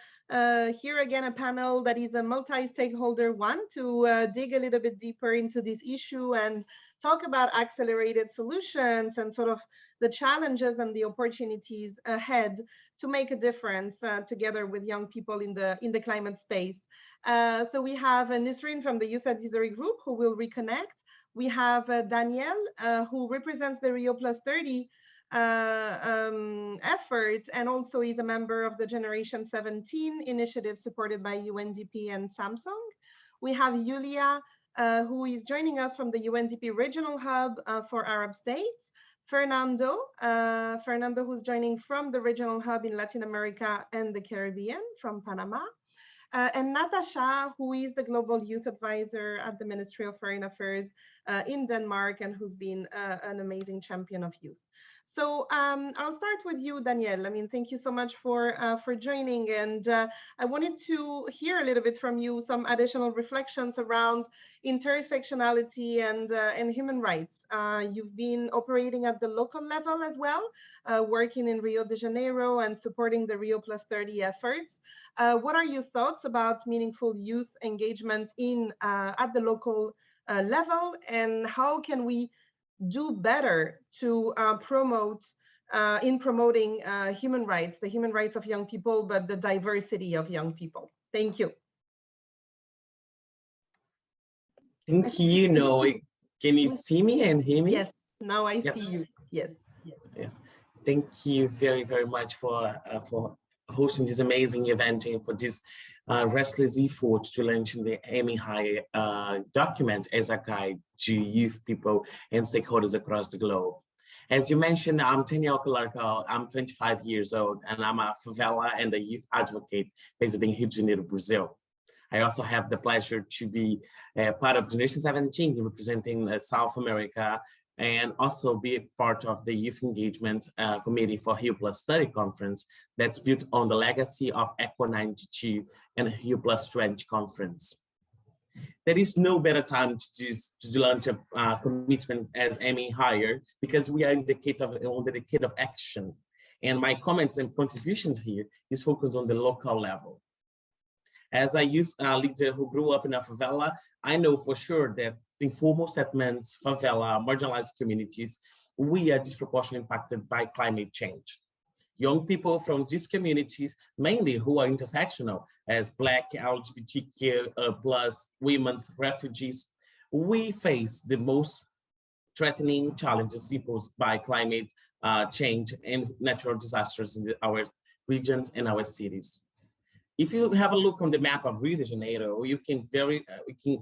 here again a panel that is a multi-stakeholder one to dig a little bit deeper into this issue and talk about accelerated solutions and sort of the challenges and the opportunities ahead to make a difference together with young people in the climate space. So we have Nisreen from the Youth Advisory Group who will reconnect. We have Danielle who represents the Rio Plus 30 effort and also is a member of the Generation 17 initiative supported by UNDP and Samsung. We have Yulia who is joining us from the UNDP Regional Hub for Arab States. Fernando who's joining from the Regional Hub in Latin America and the Caribbean from Panama. And Natasha, who is the Global Youth Advisor at the Ministry of Foreign Affairs in Denmark and who's been an amazing champion of youth. So I'll start with you, Danielle. I mean, thank you so much for joining. And I wanted to hear a little bit from you some additional reflections around intersectionality and human rights. You've been operating at the local level as well, working in Rio de Janeiro and supporting the Rio Plus 30 efforts. What are your thoughts about meaningful youth engagement in at the local level, and how can we do better to promoting human rights, the human rights of young people, but the diversity of young people? Thank you. Thank you. No, can you see me and hear me? Yes, now I see you. Yes. Yes. Thank you very, very much for hosting this amazing event and for this restless effort to launch the Aiming Higher document as a guide to youth people and stakeholders across the globe. As you mentioned, I'm Daniel Calarco. I'm 25 years old, and I'm a favela and a youth advocate based in Rio de Janeiro, Brazil. I also have the pleasure to be part of Generation 17, representing South America, and also be a part of the Youth Engagement Committee for Rio Plus Study Conference that's built on the legacy of ECO 92 and Rio Plus 20 Conference. There is no better time to launch a commitment as Aiming Higher, because we are on the decade of action. And my comments and contributions here is focused on the local level. As a youth leader who grew up in a favela, I know for sure that informal settlements, favela, marginalized communities, we are disproportionately impacted by climate change. Young people from these communities, mainly who are intersectional, as Black, LGBTQ plus women's refugees, we face the most threatening challenges imposed by climate change and natural disasters in our regions and our cities. If you have a look on the map of Rio de Janeiro, you can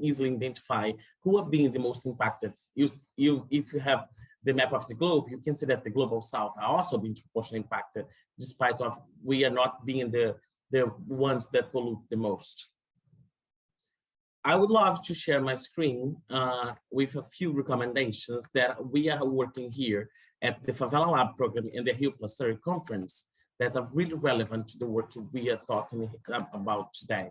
easily identify who are being the most impacted. If you have the map of the globe, you can see that the global south are also being proportionally impacted, despite of we are not being the ones that pollute the most. I would love to share my screen with a few recommendations that we are working here at the Favela Lab program in the Rio Plus Study Conference that are really relevant to the work we are talking about today.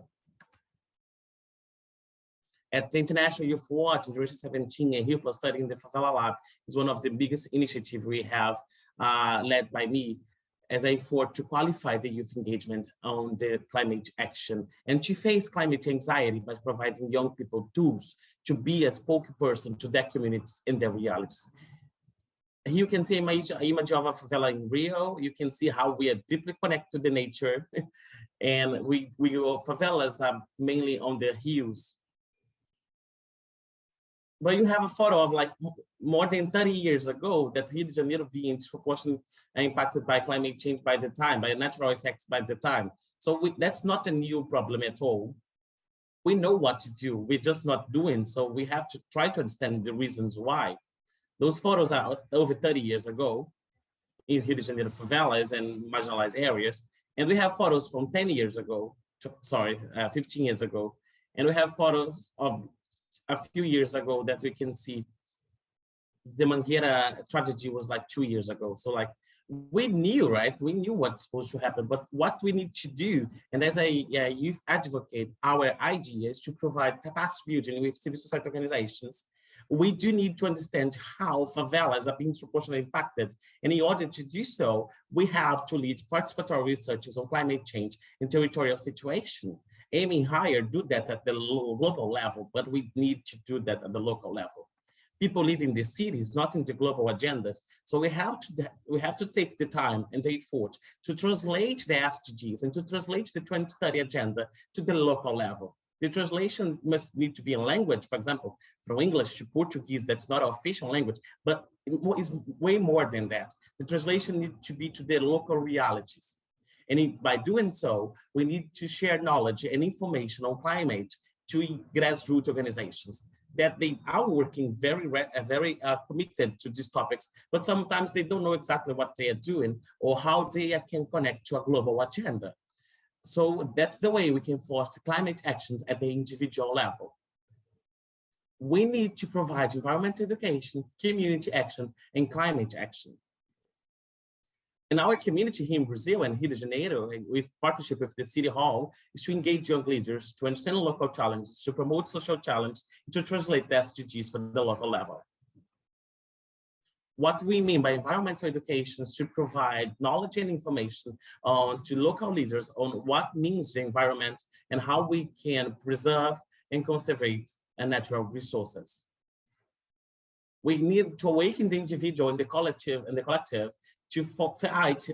At the International Youth Watch, Generation 17 and Rio Plus Study in the Favela Lab is one of the biggest initiatives we have led by me as I effort to qualify the youth engagement on the climate action and to face climate anxiety by providing young people tools to be a spokesperson to their communities and their realities. You can see an image of a favela in Rio. You can see how we are deeply connected to the nature. And favelas are mainly on the hills. But you have a photo of like more than 30 years ago that Rio de Janeiro being disproportionately impacted by climate change by the time, by natural effects by the time. So that's not a new problem at all. We know what to do, we're just not doing. So we have to try to understand the reasons why. Those photos are over 30 years ago in Rio de Janeiro favelas and marginalized areas. And we have photos from 10 years ago, 15 years ago. And we have photos of a few years ago that we can see. The Mangueira tragedy was like 2 years ago. So like we knew, right? We knew what's supposed to happen, but what we need to do, and as a youth advocate, our idea is to provide capacity building with civil society organizations. We do need to understand how favelas are being disproportionately impacted. And in order to do so, we have to lead participatory researches on climate change and territorial situation. Aiming Higher do that at the global level, but we need to do that at the local level. People live in the cities, not in the global agendas. So we have to take the time and the effort to translate the SDGs and to translate the 2030 agenda to the local level. The translation must need to be in language, for example, from English to Portuguese, that's not our official language, but it's way more than that. The translation needs to be to the local realities. And by doing so, we need to share knowledge and information on climate to grassroots organizations that they are working very committed to these topics, but sometimes they don't know exactly what they are doing or how they can connect to a global agenda. So that's the way we can foster climate actions at the individual level. We need to provide environmental education, community actions, and climate action. In our community here in Brazil and Rio de Janeiro, with partnership with the City Hall, is to engage young leaders, to understand local challenges, to promote social challenges, and to translate the SDGs for the local level. What we mean by environmental education is to provide knowledge and information to local leaders on what means the environment and how we can preserve and conserve natural resources. We need to awaken the individual and the collective to fight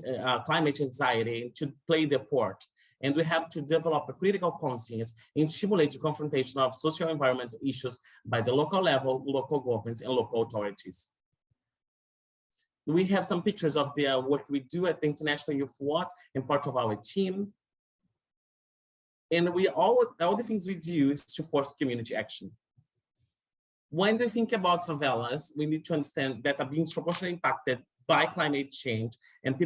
climate anxiety and to play their part. And we have to develop a critical conscience and stimulate the confrontation of social and environmental issues by the local level, local governments, and local authorities. We have some pictures of the work we do at the International Youth Watch and part of our team. And all the things we do is to force community action. When we think about favelas, we need to understand that are being disproportionately impacted by climate change, and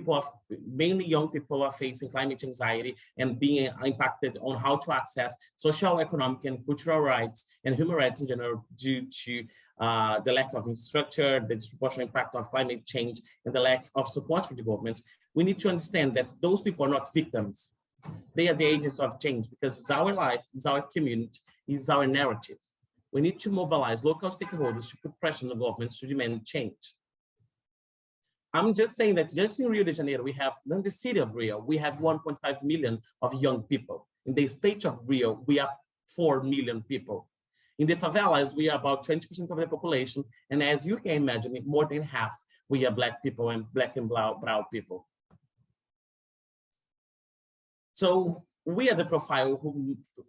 mainly young people are facing climate anxiety and being impacted on how to access social, economic, and cultural rights and human rights in general due to the lack of infrastructure, the disproportionate impact of climate change, and the lack of support for the government. We need to understand that those people are not victims. They are the agents of change because it's our life, it's our community, it's our narrative. We need to mobilize local stakeholders to put pressure on the government to demand change. I'm just saying that just in Rio de Janeiro, in the city of Rio, we have 1.5 million of young people. In the state of Rio, we are 4 million people. In the favelas, we are about 20% of the population. And as you can imagine, more than half, we are Black people and Black and brown people. So we are the profile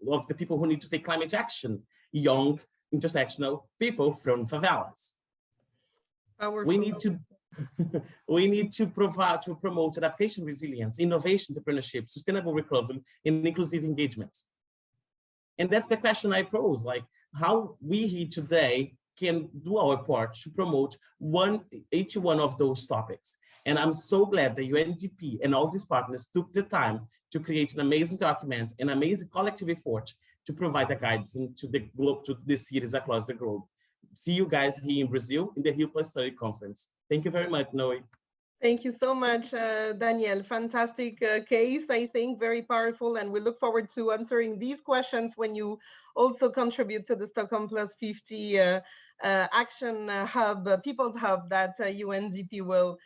of the people who need to take climate action, young, intersectional people from favelas. Powerful. We need to promote adaptation, resilience, innovation, entrepreneurship, sustainable recovery, and inclusive engagement. And that's the question I pose, like how we here today can do our part to promote each one of those topics. And I'm so glad the UNDP and all these partners took the time to create an amazing document, an amazing collective effort to provide the guides to the globe, to the cities across the globe. See you guys here in Brazil in the Rio Plus 30 conference. Thank you very much, Noe. Thank you so much, Daniel. Fantastic case, I think, very powerful. And we look forward to answering these questions when you also contribute to the Stockholm Plus 50 Action Hub, People's Hub that UNDP will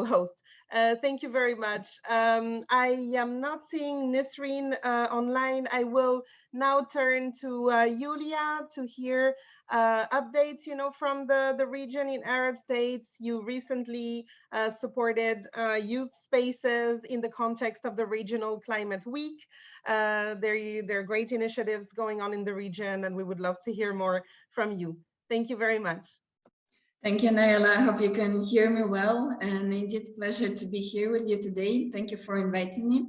host. Thank you very much. I am not seeing Nisreen online. I will now turn to Julia to hear updates, from the region in Arab states. You recently supported youth spaces in the context of the Regional Climate Week. There are great initiatives going on in the region, and we would love to hear more from you. Thank you very much. Thank you, Naila. I hope you can hear me well, and indeed pleasure to be here with you today. Thank you for inviting me.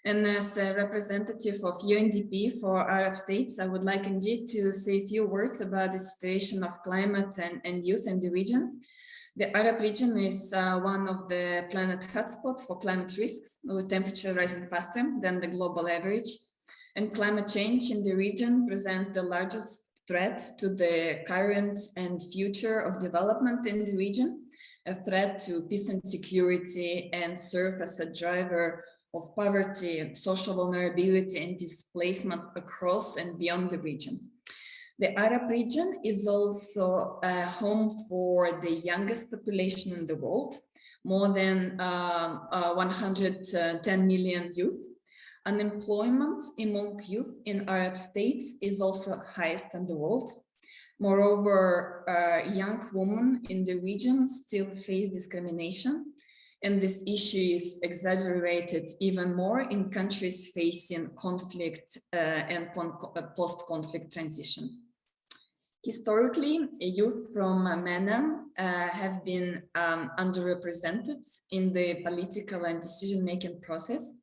And as a representative of UNDP for Arab states, I would like indeed to say a few words about the situation of climate and youth in the region. The Arab region is one of the planet hotspots for climate risks, with temperature rising faster than the global average. And climate change in the region presents the largest threat to the current and future of development in the region, a threat to peace and security, and serve as a driver of poverty, social vulnerability, and displacement across and beyond the region. The Arab region is also a home for the youngest population in the world, more than 110 million youth. Unemployment among youth in Arab states is also highest in the world. Moreover, young women in the region still face discrimination, and this issue is exaggerated even more in countries facing conflict and post-conflict transition. Historically, youth from MENA have been underrepresented in the political and decision-making process,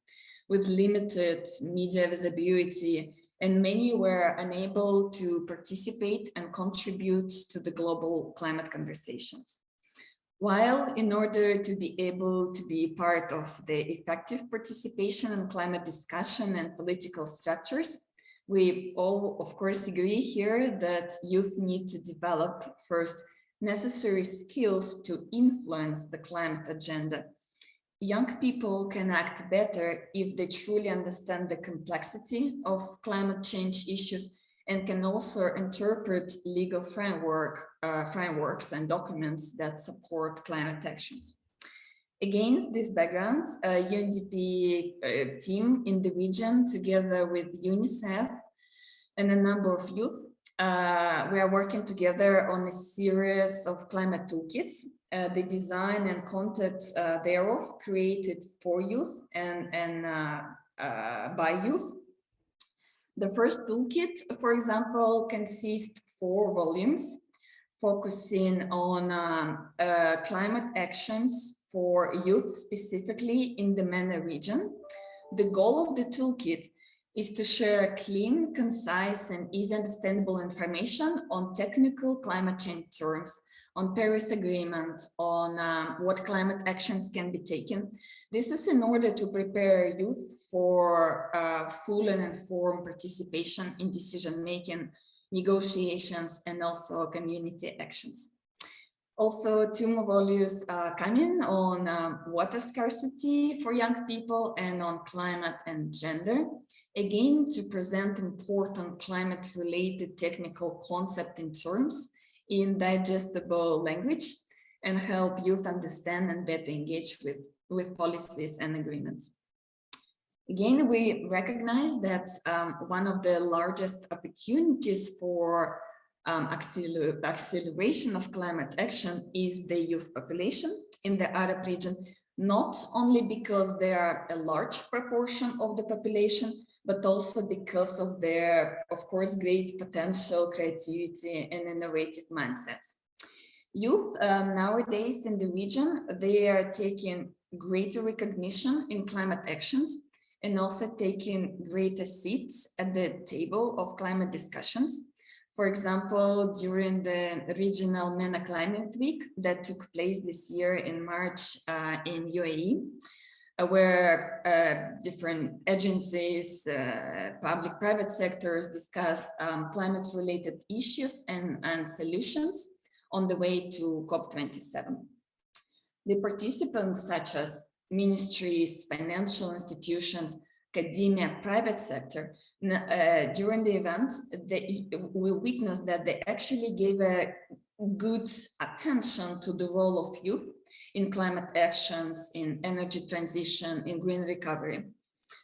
with limited media visibility, and many were unable to participate and contribute to the global climate conversations. While in order to be able to be part of the effective participation in climate discussion and political structures, we all, of course, agree here that youth need to develop first necessary skills to influence the climate agenda. Young people can act better if they truly understand the complexity of climate change issues and can also interpret legal frameworks and documents that support climate actions. Against this background, UNDP team in the region, together with UNICEF and a number of youth, we are working together on a series of climate toolkits. The design and content thereof created for youth and by youth. The first toolkit, for example, consists 4 volumes focusing on climate actions for youth, specifically in the MENA region. The goal of the toolkit is to share clean, concise, and easy understandable information on technical climate change terms, on Paris Agreement, on what climate actions can be taken. This is in order to prepare youth for full and informed participation in decision-making, negotiations, and also community actions. Also, 2 more volumes are coming on water scarcity for young people and on climate and gender. Again, to present important climate-related technical concept in terms in digestible language and help youth understand and better engage with policies and agreements. Again, we recognize that one of the largest opportunities for acceleration of climate action is the youth population in the Arab region, not only because they are a large proportion of the population, but also because of their, of course, great potential, creativity, and innovative mindsets. Youth nowadays in the region, they are taking greater recognition in climate actions and also taking greater seats at the table of climate discussions. For example, during the regional MENA Climate Week that took place this year in March in UAE, where different agencies, public-private sectors discuss climate-related issues and solutions on the way to COP27. The participants, such as ministries, financial institutions, academia, private sector, during the event, we witnessed that they actually gave a good attention to the role of youth in climate actions, in energy transition, in green recovery.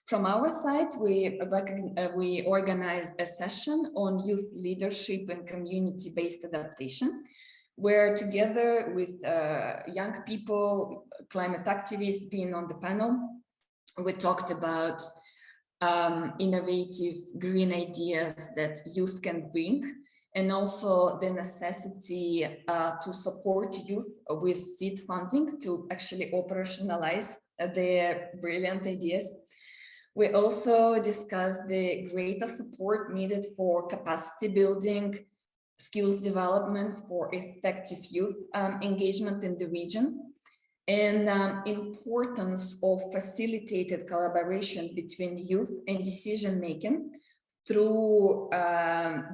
From our side, we organized a session on youth leadership and community-based adaptation, where together with young people, climate activists being on the panel, we talked about innovative green ideas that youth can bring, and also the necessity to support youth with seed funding to actually operationalize their brilliant ideas. We also discussed the greater support needed for capacity building, skills development for effective youth engagement in the region, and importance of facilitated collaboration between youth and decision-making through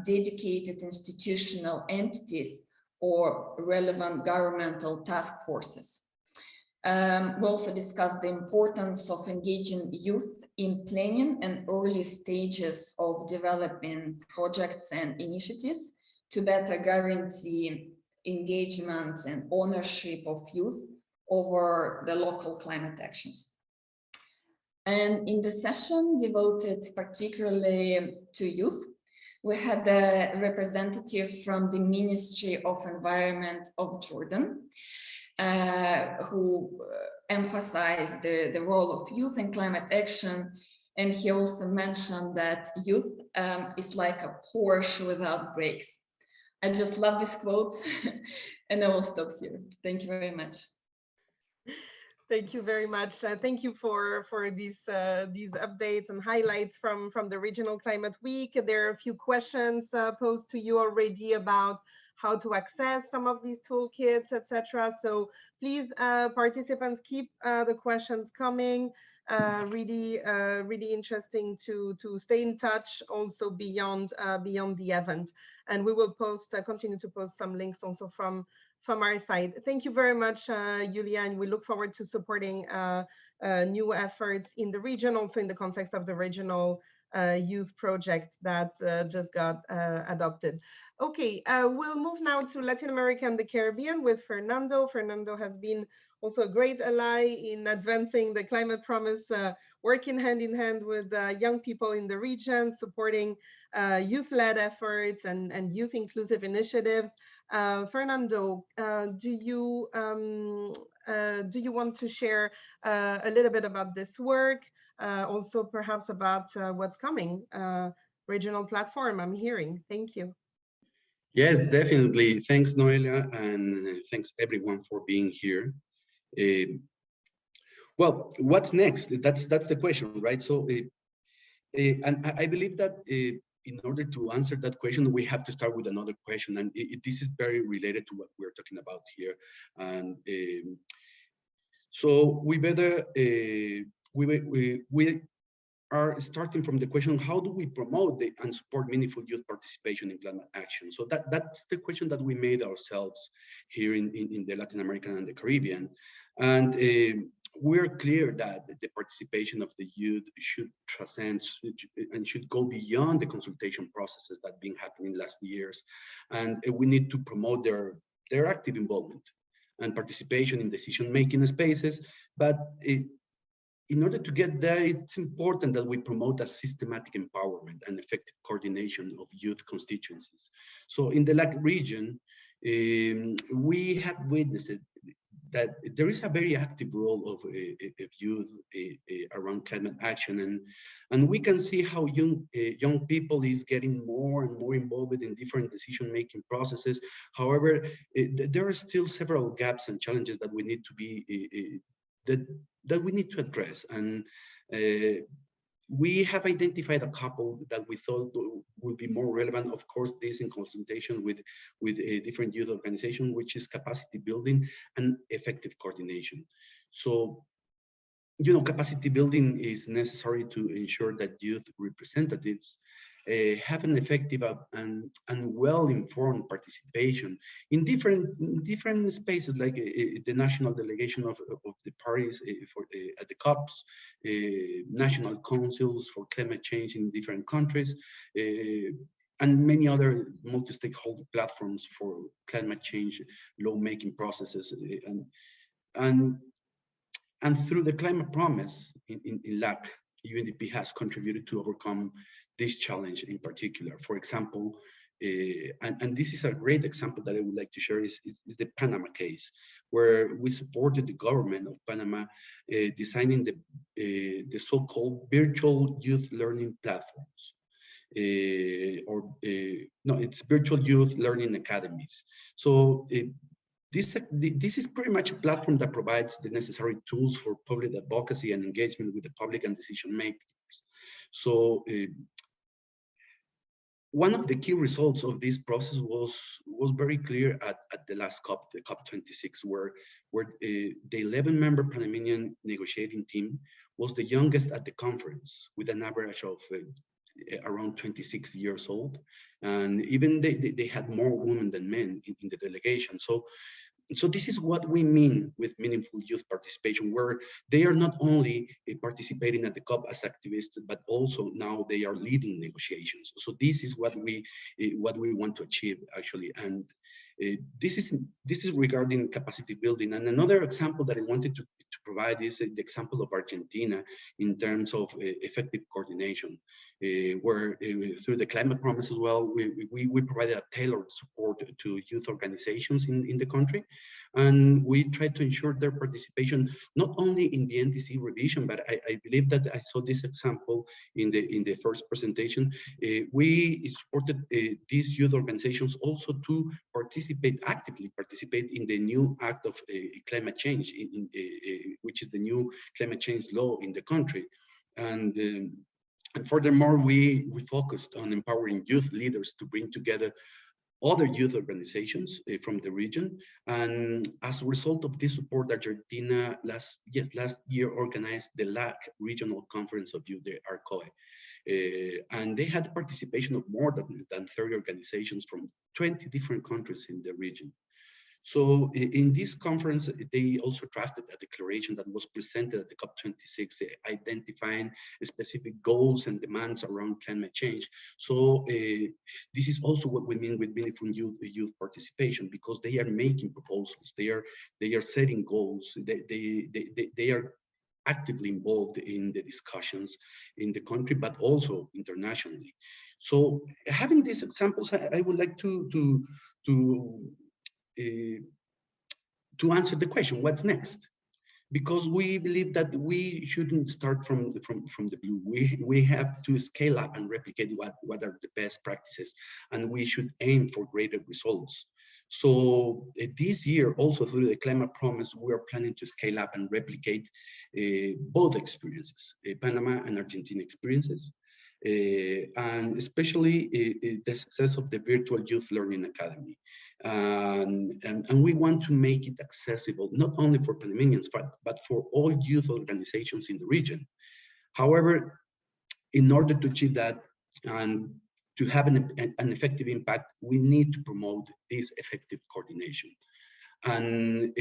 dedicated institutional entities or relevant governmental task forces. We also discussed the importance of engaging youth in planning and early stages of developing projects and initiatives to better guarantee engagement and ownership of youth over the local climate actions. And in the session devoted particularly to youth, we had a representative from the Ministry of Environment of Jordan, who emphasized the role of youth in climate action. And he also mentioned that youth is like a Porsche without brakes. I just love this quote, and I will stop here. Thank you very much. Thank you very much. Thank you for these updates and highlights from the Regional Climate Week. There are a few questions posed to you already about how to access some of these toolkits, etc. So please, participants, keep the questions coming. Really interesting to stay in touch also beyond the event. And we will continue to post some links also from our side. Thank you very much, Julia, and we look forward to supporting new efforts in the region, also in the context of the regional youth project that just got adopted. Okay, we'll move now to Latin America and the Caribbean with Fernando. Fernando has been also a great ally in advancing the climate promise, working hand in hand with young people in the region, supporting youth-led efforts and youth inclusive initiatives. Fernando, do you want to share a little bit about this work? Also perhaps about what's coming, regional platform I'm hearing. Thank you. Yes, definitely. Thanks, Noelia, and thanks everyone for being here. Well, what's next? That's the question, right? So, and I believe that in order to answer that question, we have to start with another question, and this is very related to what we're talking about here. And so we better we are starting from the question: how do we promote and support meaningful youth participation in climate action? So that's the question that we made ourselves here in the Latin American and the Caribbean. And we're clear that the participation of the youth should transcend and should go beyond the consultation processes that have been happening last years. And we need to promote their active involvement and participation in decision-making spaces. But in order to get there, it's important that we promote a systematic empowerment and effective coordination of youth constituencies. So in the LAC region, we have witnessed that there is a very active role of youth around climate action, and we can see how young people is getting more and more involved in different decision-making processes. However, there are still several gaps and challenges that we need to be that we need to address, and we have identified a couple that we thought would be more relevant. Of course, this in consultation with a different youth organization, which is capacity building and effective coordination. So, you know, capacity building is necessary to ensure that youth representatives have an effective and well-informed participation in different spaces, like the national delegation of the parties at the COPs, national councils for climate change in different countries, and many other multi-stakeholder platforms for climate change lawmaking processes, and through the climate promise in LAC, UNDP has contributed to overcome this challenge in particular. For example, and this is a great example that I would like to share, is the Panama case, where we supported the government of Panama designing the so-called virtual youth learning platforms. No, it's virtual youth learning academies. So this is pretty much a platform that provides the necessary tools for public advocacy and engagement with the public and decision makers. So one of the key results of this process was very clear at the last COP, the COP26, where the 11-member Panamanian negotiating team was the youngest at the conference, with an average of around 26 years old. And even they had more women than men in the delegation. So this is what we mean with meaningful youth participation, where they are not only participating at the COP as activists, but also now they are leading negotiations. So this is what we want to achieve, actually. And this is regarding capacity building. And another example that I wanted to provide is the example of Argentina in terms of effective coordination, where through the climate promise as well, we provided a tailored support to youth organizations in the country. And we tried to ensure their participation, not only in the NDC revision, but I believe that I saw this example in the first presentation. We supported these youth organizations also to actively participate in the new act of climate change, which is the new climate change law in the country. And furthermore, we focused on empowering youth leaders to bring together other youth organizations from the region. And as a result of this support, Argentina last year organized the LAC Regional Conference of Youth, the ARCOE. And they had participation of more than 30 organizations from 20 different countries in the region. So in this conference, they also drafted a declaration that was presented at the COP26, identifying specific goals and demands around climate change. So this is also what we mean with meaningful youth participation, because they are making proposals, they are setting goals, they are actively involved in the discussions in the country, but also internationally. So having these examples, I would like to answer the question, what's next? Because we believe that we shouldn't start from the blue. We have to scale up and replicate what are the best practices, and we should aim for greater results. So this year, also through the Climate Promise, we are planning to scale up and replicate both experiences, Panama and Argentina experiences, and especially the success of the Virtual Youth Learning Academy. And we want to make it accessible, not only for Panamanians, but for all youth organizations in the region. However, in order to achieve that and to have an effective impact, we need to promote this effective coordination. And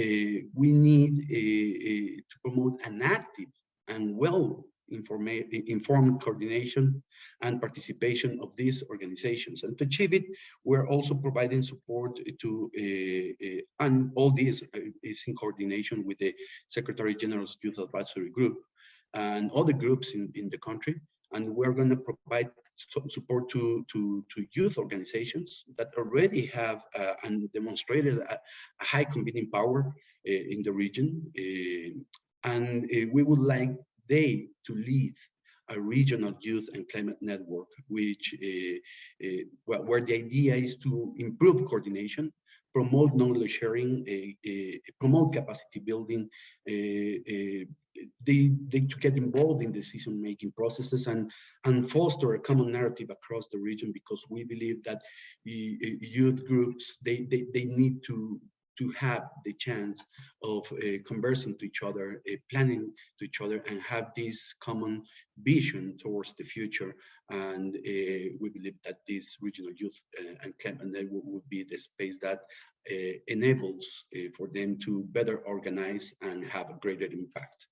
we need to promote an active and informed coordination and participation of these organizations. And to achieve it, we're also providing support to, and all this is in coordination with the Secretary General's Youth Advisory Group and other groups in the country. And we're going to provide some support to youth organizations that already have and demonstrated a high convening power in the region. And we would like they to lead a regional youth and climate network, which where the idea is to improve coordination, promote knowledge sharing, promote capacity building, they to get involved in decision-making processes and foster a common narrative across the region, because we believe that youth groups, they need to have the chance of conversing to each other, planning to each other, and have this common vision towards the future. And we believe that this regional youth and climate network would be the space that enables for them to better organize and have a greater impact.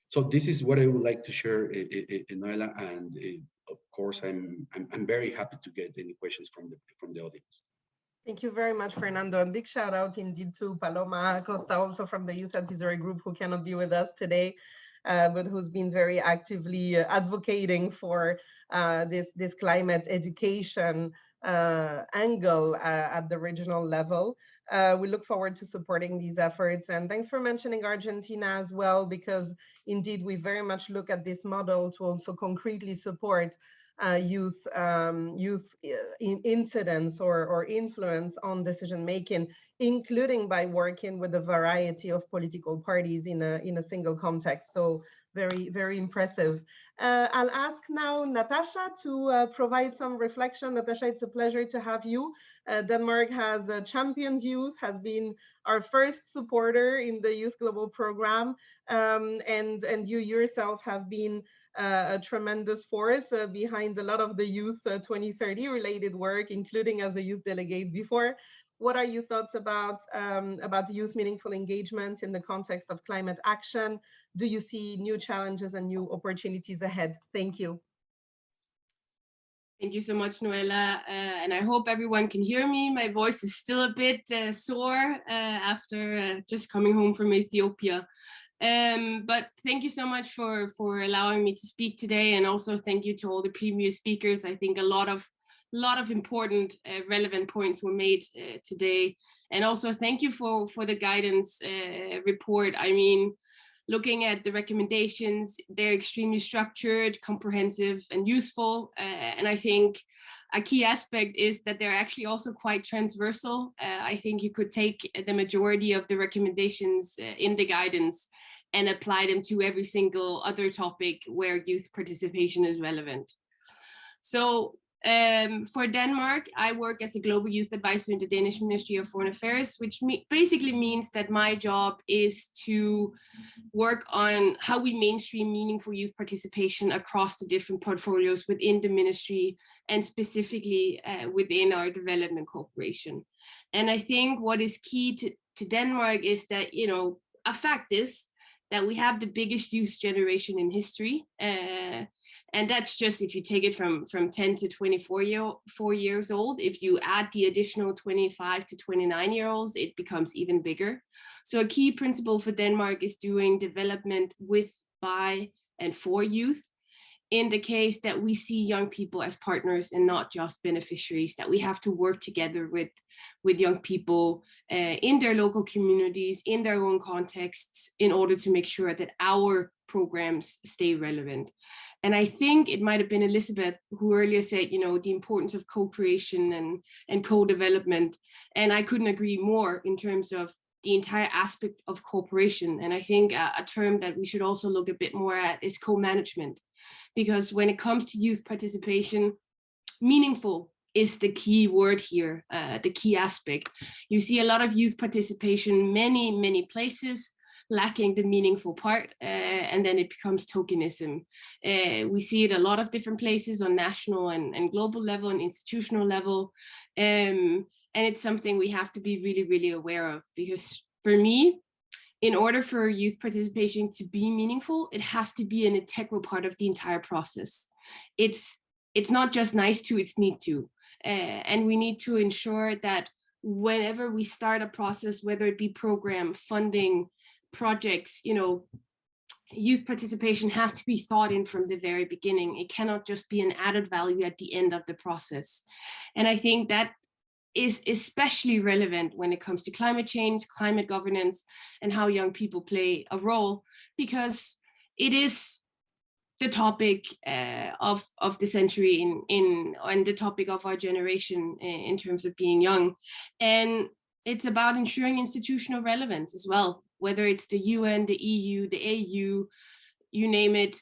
So this is what I would like to share, Noela, and of course, I'm very happy to get any questions from the audience. Thank you very much, Fernando. And big shout out indeed to Paloma Acosta, also from the Youth Advisory Group, who cannot be with us today, but who's been very actively advocating for this climate education angle at the regional level. We look forward to supporting these efforts. And thanks for mentioning Argentina as well, because indeed we very much look at this model to also concretely support youth incidents or influence on decision making, including by working with a variety of political parties in a single context. So very, very impressive. I'll ask now Natasha to provide some reflection. Natasha, it's a pleasure to have you. Denmark has championed youth, has been our first supporter in the Youth Global Program, and you yourself have been a tremendous force behind a lot of the Youth 2030 related work, including as a youth delegate before. What are your thoughts about youth meaningful engagement in the context of climate action? Do you see new challenges and new opportunities ahead? Thank you. Thank you so much, Noela. And I hope everyone can hear me. My voice is still a bit sore after just coming home from Ethiopia. But thank you so much for allowing me to speak today. And also thank you to all the previous speakers. I think a lot of important relevant points were made today. And also thank you for the guidance report. I mean, looking at the recommendations, they're extremely structured, comprehensive, and useful. And I think a key aspect is that they're actually also quite transversal. I think you could take the majority of the recommendations in the guidance and apply them to every single other topic where youth participation is relevant. So For Denmark, I work as a global youth advisor in the Danish Ministry of Foreign Affairs, which basically means that my job is to work on how we mainstream meaningful youth participation across the different portfolios within the ministry, and specifically within our development cooperation. And I think what is key to Denmark is that, you know, a fact is that we have the biggest youth generation in history. And that's just if you take it from 10 to 24 years old. If you add the additional 25 to 29-year-olds, it becomes even bigger. So a key principle for Denmark is doing development with, by, and for youth, in the case that we see young people as partners and not just beneficiaries, that we have to work together with young people in their local communities, in their own contexts, in order to make sure that our programs stay relevant. And I think it might have been Elizabeth who earlier said, you know, the importance of co-creation and co-development. And I couldn't agree more in terms of the entire aspect of cooperation. And I think a term that we should also look a bit more at is co-management. Because when it comes to youth participation, meaningful is the key word here, the key aspect. You see a lot of youth participation, many places, lacking the meaningful part, and then it becomes tokenism. We see it a lot of different places on national and global level and institutional level. And it's something we have to be really, really aware of, because for me, in order for youth participation to be meaningful, it has to be an integral part of the entire process. It's not just nice to, it's need to. And we need to ensure that whenever we start a process, whether it be program, funding, projects, you know, youth participation has to be thought in from the very beginning. It cannot just be an added value at the end of the process. And I think that is especially relevant when it comes to climate change, climate governance, and how young people play a role, because it is the topic of the century and the topic of our generation in terms of being young. And it's about ensuring institutional relevance as well, whether it's the UN, the EU, the AU, you name it,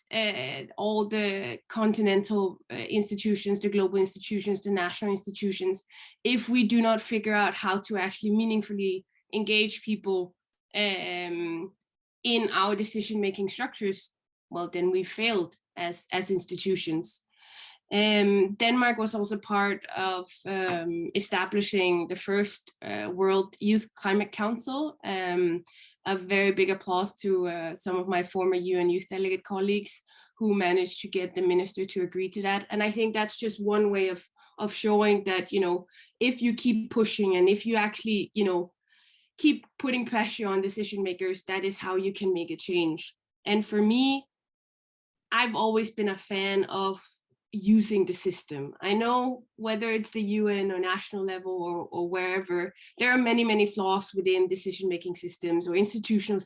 all the continental institutions, the global institutions, the national institutions. If we do not figure out how to actually meaningfully engage people in our decision-making structures, well, then we failed as institutions. Denmark was also part of establishing the first World Youth Climate Council. A very big applause to some of my former UN Youth Delegate colleagues who managed to get the minister to agree to that. And I think that's just one way of showing that, you know, if you keep pushing and if you actually, you know, keep putting pressure on decision makers, that is how you can make a change. And for me, I've always been a fan of using the system. I know whether it's the UN or national level or wherever, there are many flaws within decision-making systems or institutional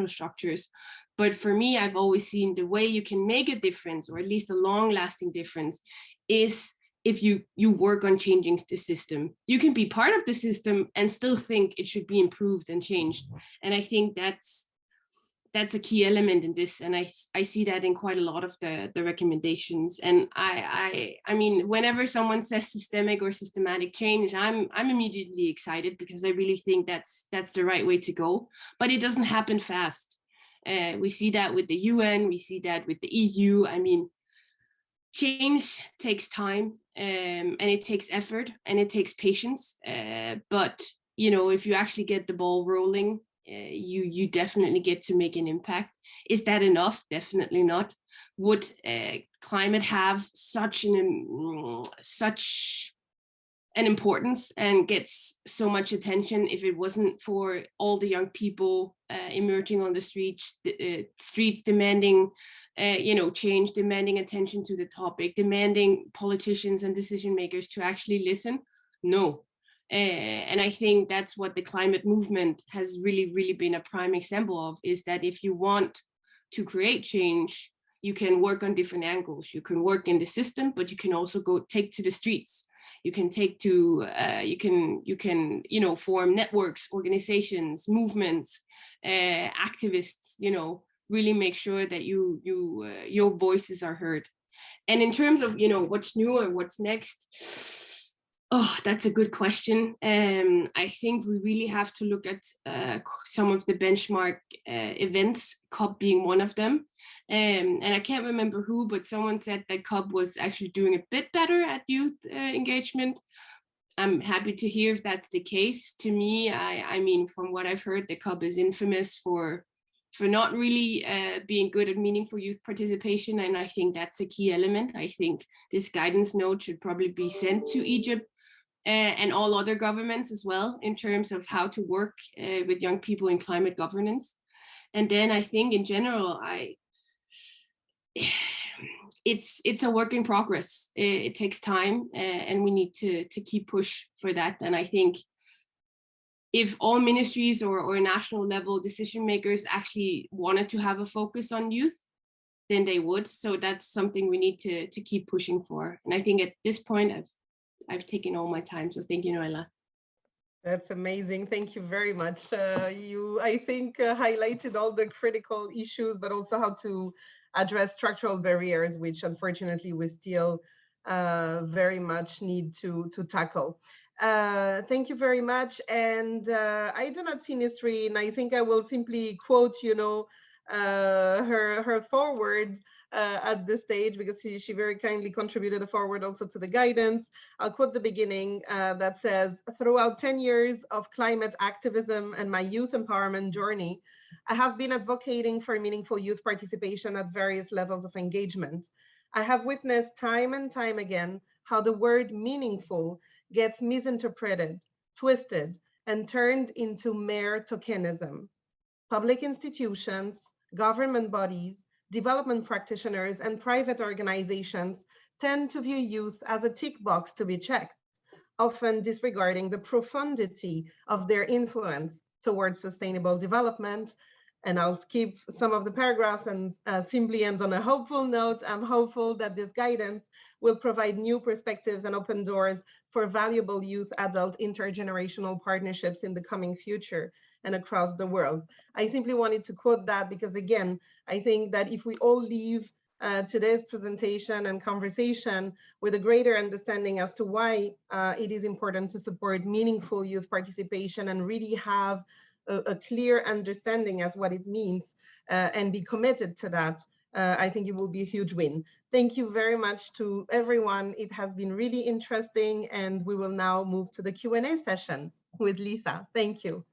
structures. But for me, I've always seen the way you can make a difference, or at least a long-lasting difference, is if you work on changing the system. You can be part of the system and still think it should be improved and changed. And I think that's a key element in this, and I see that in quite a lot of the recommendations. And I mean, whenever someone says systemic or systematic change, I'm immediately excited, because I really think that's the right way to go. But it doesn't happen fast. We see that with the UN, we see that with the EU. I mean, change takes time, and it takes effort and it takes patience. But you know, if you actually get the ball rolling, you definitely get to make an impact. Is that enough? Definitely not. Would climate have such an importance and gets so much attention if it wasn't for all the young people emerging on the streets demanding you know, change, demanding attention to the topic, demanding politicians and decision makers to actually listen? No. And I think that's what the climate movement has really been a prime example of, is that if you want to create change, you can work on different angles. You can work in the system, but you can also go take to the streets. You can take to, you can, you know, form networks, organizations, movements, activists, you know, really make sure that your voices are heard. And in terms of, what's new or what's next, oh, that's a good question. I think we really have to look at some of the benchmark events, COP being one of them. And I can't remember who, but someone said that COP was actually doing a bit better at youth engagement. I'm happy to hear if that's the case. To me, I mean, from what I've heard, the COP is infamous for not really being good at meaningful youth participation. And I think that's a key element. I think this guidance note should probably be sent to Egypt and all other governments as well, in terms of how to work with young people in climate governance. And then I think in general, it's a work in progress. It takes time, and we need to keep push for that. And I think if all ministries or national level decision makers actually wanted to have a focus on youth, then they would. So that's something we need to keep pushing for. And I think at this point, I've taken all my time. So thank you, Noella. That's amazing. Thank you very much. You, I think, highlighted all the critical issues, but also how to address structural barriers, which unfortunately we still very much need to tackle. Thank you very much. And I do not see Nisreen. I think I will simply quote, her forward at this stage, because she very kindly contributed a forward also to the guidance. I'll quote the beginning that says, "Throughout 10 years of climate activism and my youth empowerment journey, I have been advocating for meaningful youth participation at various levels of engagement. I have witnessed time and time again how the word meaningful gets misinterpreted, twisted, and turned into mere tokenism. Public institutions, government bodies, development practitioners, and private organizations tend to view youth as a tick box to be checked, often disregarding the profundity of their influence towards sustainable development." And I'll skip some of the paragraphs and simply end on a hopeful note. I'm hopeful that this guidance will provide new perspectives and open doors for valuable youth-adult intergenerational partnerships in the coming future and across the world. I simply wanted to quote that because, again, I think that if we all leave today's presentation and conversation with a greater understanding as to why it is important to support meaningful youth participation and really have a clear understanding as what it means and be committed to that, I think it will be a huge win. Thank you very much to everyone. It has been really interesting, and we will now move to the Q&A session with Lisa. Thank you.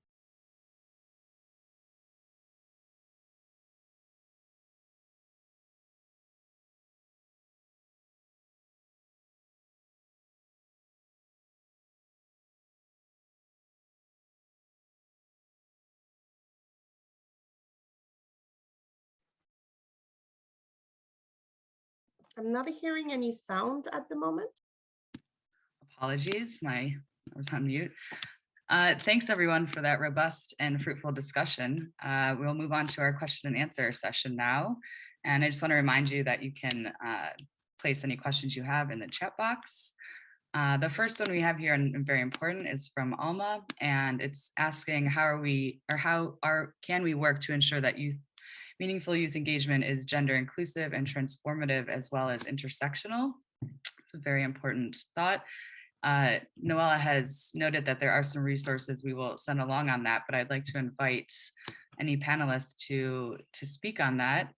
I'm not hearing any sound at the moment. Apologies, I was on mute. Thanks everyone for that robust and fruitful discussion. We'll move on to our question and answer session now. And I just want to remind you that you can place any questions you have in the chat box. The first one we have here, and very important, is from Alma, and it's asking how can we work to ensure that meaningful youth engagement is gender inclusive and transformative as well as intersectional. It's a very important thought. Noella has noted that there are some resources we will send along on that, but I'd like to invite any panelists to speak on that.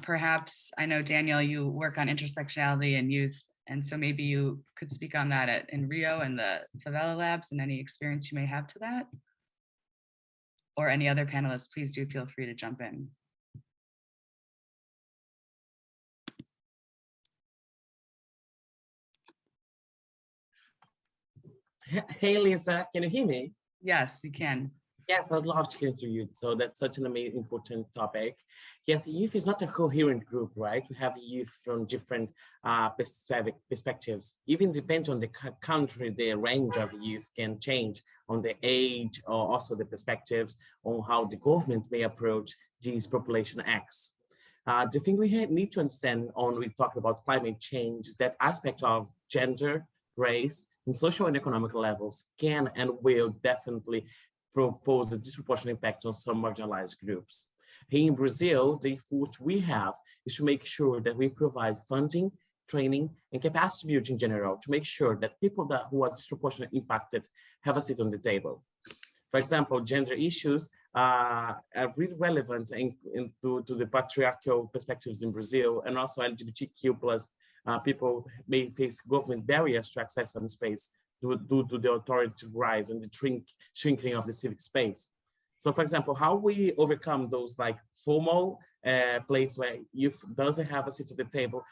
Perhaps, I know Daniel, you work on intersectionality and youth, and so maybe you could speak on that in Rio and the Favela Labs and any experience you may have to that. Or any other panelists, please do feel free to jump in. Hey, Lisa, can you hear me? Yes, you can. Yes, I'd love to contribute. So that's such an amazing, important topic. Yes, youth is not a coherent group, right? We have youth from different perspectives. Even depending on the country, the range of youth can change on the age or also the perspectives on how the government may approach these population acts. The thing we need to understand when we talk about climate change is that aspect of gender, race, and social and economic levels can and will definitely propose a disproportionate impact on some marginalized groups. Here in Brazil, the effort we have is to make sure that we provide funding, training, and capacity building in general to make sure that people who are disproportionately impacted have a seat on the table. For example, gender issues are really relevant to the patriarchal perspectives in Brazil, and also LGBTQ plus people may face government barriers to access some space due to the authority rise and the shrinking of the civic space. So for example, how we overcome those like formal place where youth doesn't have a seat at the table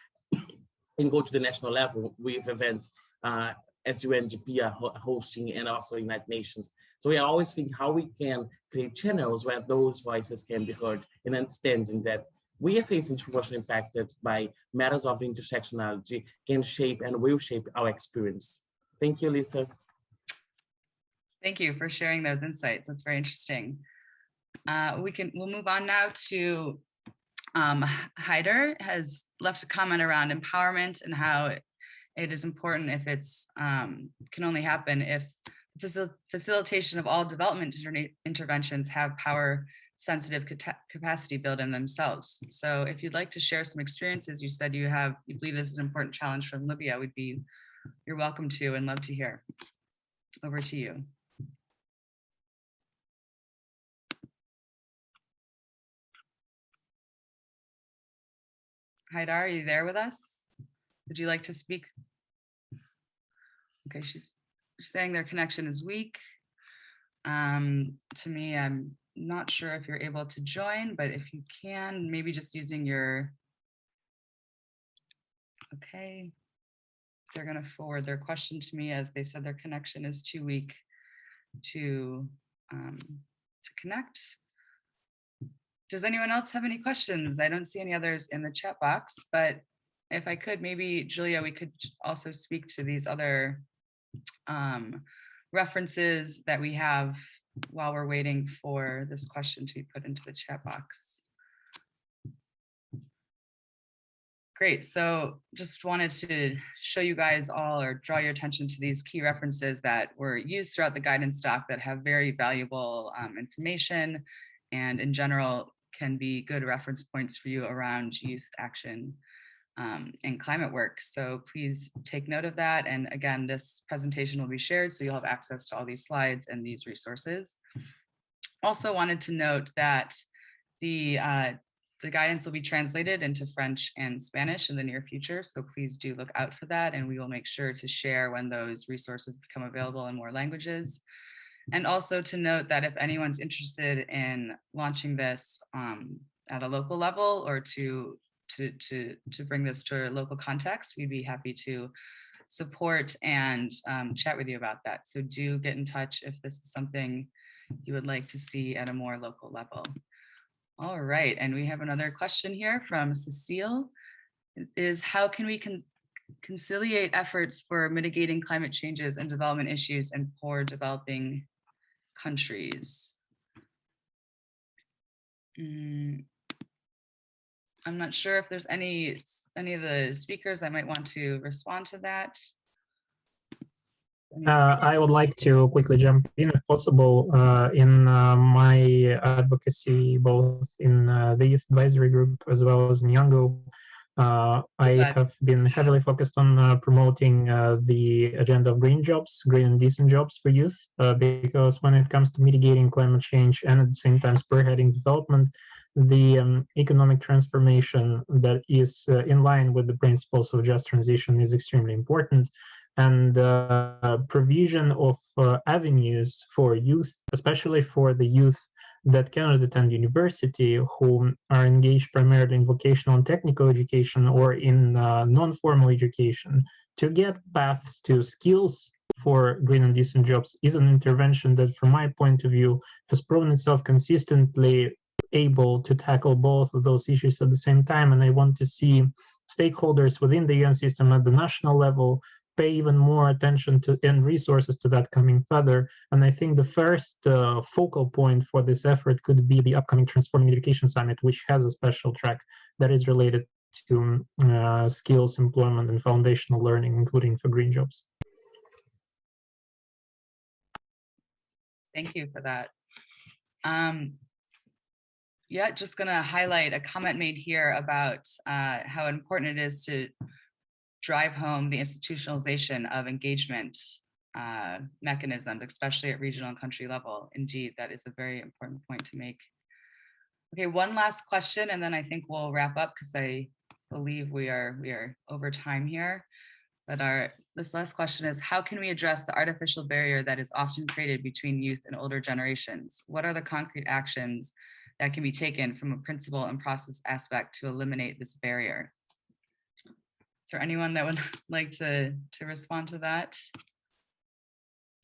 and go to the national level with events as UNDP are hosting and also United Nations. So we always think how we can create channels where those voices can be heard and understanding that we are facing disproportionately impacted by matters of intersectionality can shape and will shape our experience. Thank you, Lisa. Thank you for sharing those insights. That's very interesting. We'll move on now to Haider has left a comment around empowerment and how it is important if it's can only happen if facilitation of all development interventions have power sensitive capacity built in themselves. So if you'd like to share some experiences, you said you believe this is an important challenge from Libya, you're welcome to and love to hear. Over to you. Haidar, are you there with us? Would you like to speak? Okay, she's saying their connection is weak. To me, I'm not sure if you're able to join, but if you can, maybe just using your, okay. They're gonna forward their question to me as they said their connection is too weak to connect. Does anyone else have any questions? I don't see any others in the chat box, but if I could, maybe Julia, we could also speak to these other references that we have while we're waiting for this question to be put into the chat box. Great, so just wanted to show you guys all or draw your attention to these key references that were used throughout the guidance doc that have very valuable information and in general can be good reference points for you around youth action and climate work. So please take note of that. And again, this presentation will be shared so you'll have access to all these slides and these resources. Also wanted to note that the guidance will be translated into French and Spanish in the near future, so please do look out for that, and we will make sure to share when those resources become available in more languages. And also to note that if anyone's interested in launching this at a local level or to bring this to a local context, we'd be happy to support and chat with you about that. So do get in touch if this is something you would like to see at a more local level. All right, and we have another question here from Cecile. Is how can we conciliate efforts for mitigating climate changes and development issues in poor developing countries? I'm not sure if there's any of the speakers that might want to respond to that. I would like to quickly jump in, if possible, in my advocacy, both in the youth advisory group as well as in Yango. I have been heavily focused on promoting the agenda of green jobs, green and decent jobs for youth, because when it comes to mitigating climate change and at the same time spearheading development, the economic transformation that is in line with the principles of just transition is extremely important. And provision of avenues for youth, especially for the youth that cannot attend university, who are engaged primarily in vocational and technical education or in non-formal education, to get paths to skills for green and decent jobs is an intervention that, from my point of view, has proven itself consistently able to tackle both of those issues at the same time. And I want to see stakeholders within the UN system at the national level pay even more attention to and resources to that coming further. And I think the first focal point for this effort could be the upcoming Transforming Education Summit, which has a special track that is related to skills, employment, and foundational learning, including for green jobs. Thank you for that. Yeah, just gonna highlight a comment made here about how important it is to drive home the institutionalization of engagement mechanisms, especially at regional and country level. Indeed, that is a very important point to make. Okay, one last question, and then I think we'll wrap up because I believe we are over time here. But this last question is, how can we address the artificial barrier that is often created between youth and older generations? What are the concrete actions that can be taken from a principle and process aspect to eliminate this barrier? Is there anyone that would like to respond to that?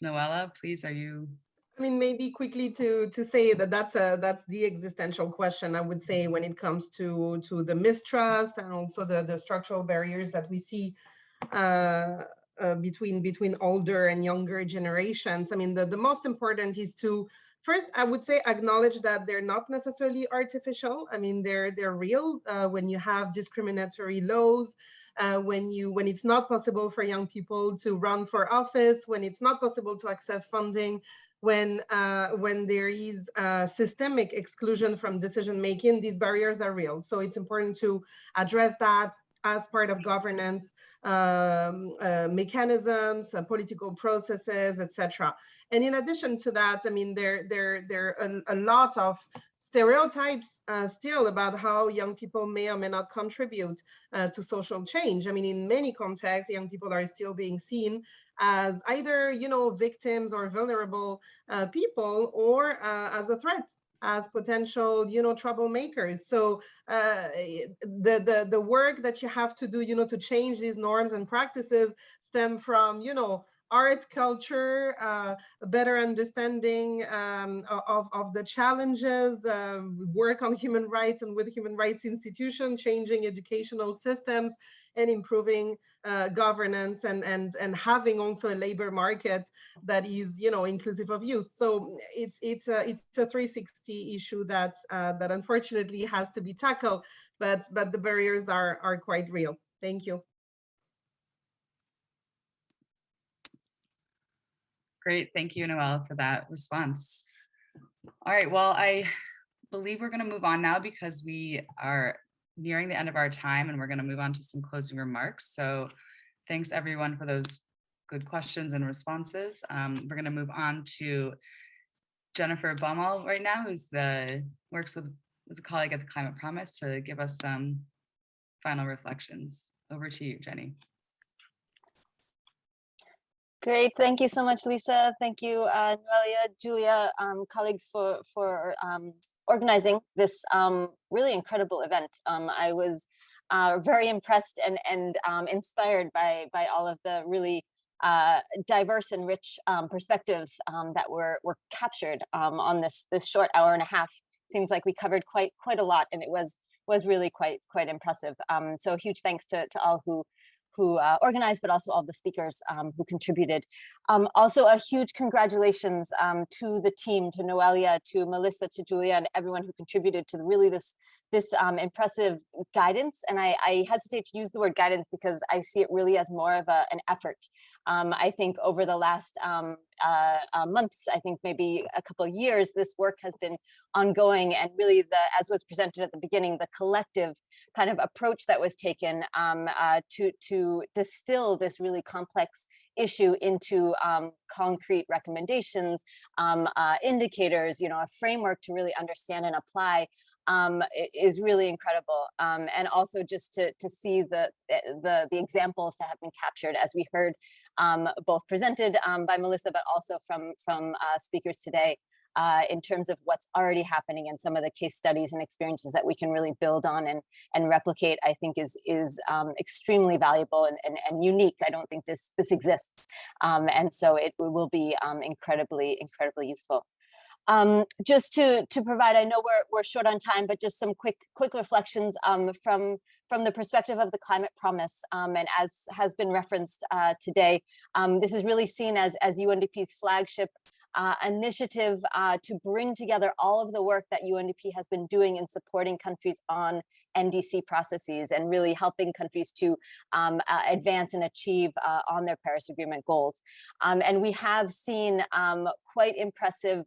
Noella, please, are you? I mean, maybe quickly to say that that's the existential question, I would say, when it comes to the mistrust and also the structural barriers that we see between older and younger generations. I mean, the most important is to first, I would say, acknowledge that they're not necessarily artificial. I mean, they're real. When you have discriminatory laws, when it's not possible for young people to run for office, when it's not possible to access funding, when there is systemic exclusion from decision making, these barriers are real. So it's important to address that as part of governance mechanisms, political processes, etc. And in addition to that, I mean, there are a lot of stereotypes still about how young people may or may not contribute to social change. I mean, in many contexts, young people are still being seen as either, victims or vulnerable people, or as a threat, as potential, troublemakers. So the work that you have to do, to change these norms and practices stem from, art, culture, a better understanding of the challenges, work on human rights and with human rights institutions, changing educational systems, and improving governance, and having also a labor market that is, inclusive of youth. So it's a 360 issue that unfortunately has to be tackled, but the barriers are quite real. Thank you. Great, thank you, Noelle, for that response. All right, well, I believe we're going to move on now because we are nearing the end of our time, and we're going to move on to some closing remarks. So thanks everyone for those good questions and responses. We're going to move on to Jennifer Baumol right now, who's works with a colleague at the Climate Promise, to give us some final reflections. Over to you, Jenny. Great, thank you so much, Lisa. Thank you, Noelia, Julia, colleagues for organizing this really incredible event. I was very impressed and inspired by all of the really diverse and rich perspectives that were captured on this short hour and a half. Seems like we covered quite a lot, and it was really quite impressive. So huge thanks to all who organized, but also all the speakers who contributed. Also a huge congratulations to the team, to Noelia, to Melissa, to Julia, and everyone who contributed to really this impressive guidance. And I hesitate to use the word guidance because I see it really as more of an effort. I think over the last months, I think maybe a couple of years, this work has been ongoing, and really, as was presented at the beginning, the collective kind of approach that was taken to distill this really complex issue into concrete recommendations, indicators, a framework to really understand and apply, is really incredible. And also just to see the examples that have been captured, as we heard both presented by Melissa, but also from speakers today, in terms of what's already happening and some of the case studies and experiences that we can really build on and replicate, I think is extremely valuable and unique. I don't think this exists. And so it will be incredibly useful. Just to provide, I know we're short on time, but just some quick reflections from the perspective of the Climate Promise, and as has been referenced today, this is really seen as UNDP's flagship initiative to bring together all of the work that UNDP has been doing in supporting countries on NDC processes and really helping countries to advance and achieve on their Paris Agreement goals. And we have seen quite impressive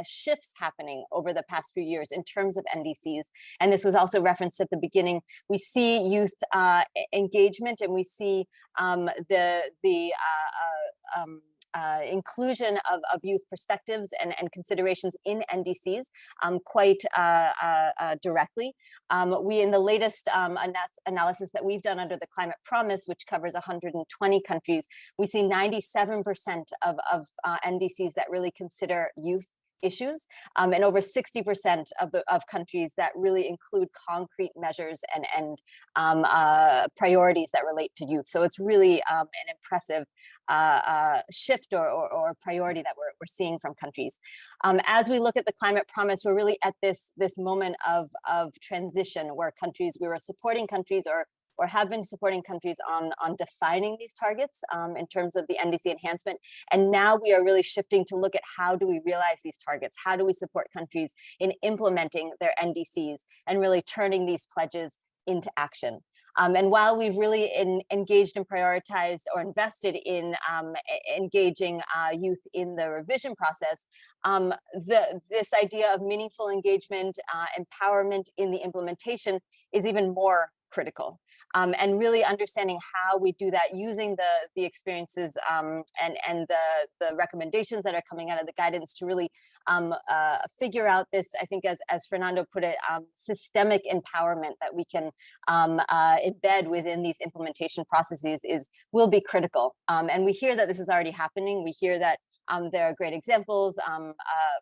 shifts happening over the past few years in terms of NDCs. And this was also referenced at the beginning. We see youth engagement, and we see inclusion of youth perspectives and considerations in NDCs quite directly. We, in the latest analysis that we've done under the Climate Promise, which covers 120 countries, we see 97% of NDCs that really consider youth issues, and over 60% of countries that really include concrete measures and priorities that relate to youth. So it's really an impressive shift or priority that we're seeing from countries. As we look at the Climate Promise, we're really at this moment of transition where we were supporting countries or have been supporting countries on defining these targets in terms of the NDC enhancement. And now we are really shifting to look at how do we realize these targets? How do we support countries in implementing their NDCs and really turning these pledges into action? And while we've really engaged and prioritized or invested in engaging youth in the revision process, this idea of meaningful engagement, empowerment in the implementation is even more critical, and really understanding how we do that using the experiences and the recommendations that are coming out of the guidance to really figure out this, I think, as Fernando put it, systemic empowerment that we can embed within these implementation processes will be critical. And we hear that this is already happening. We hear that there are great examples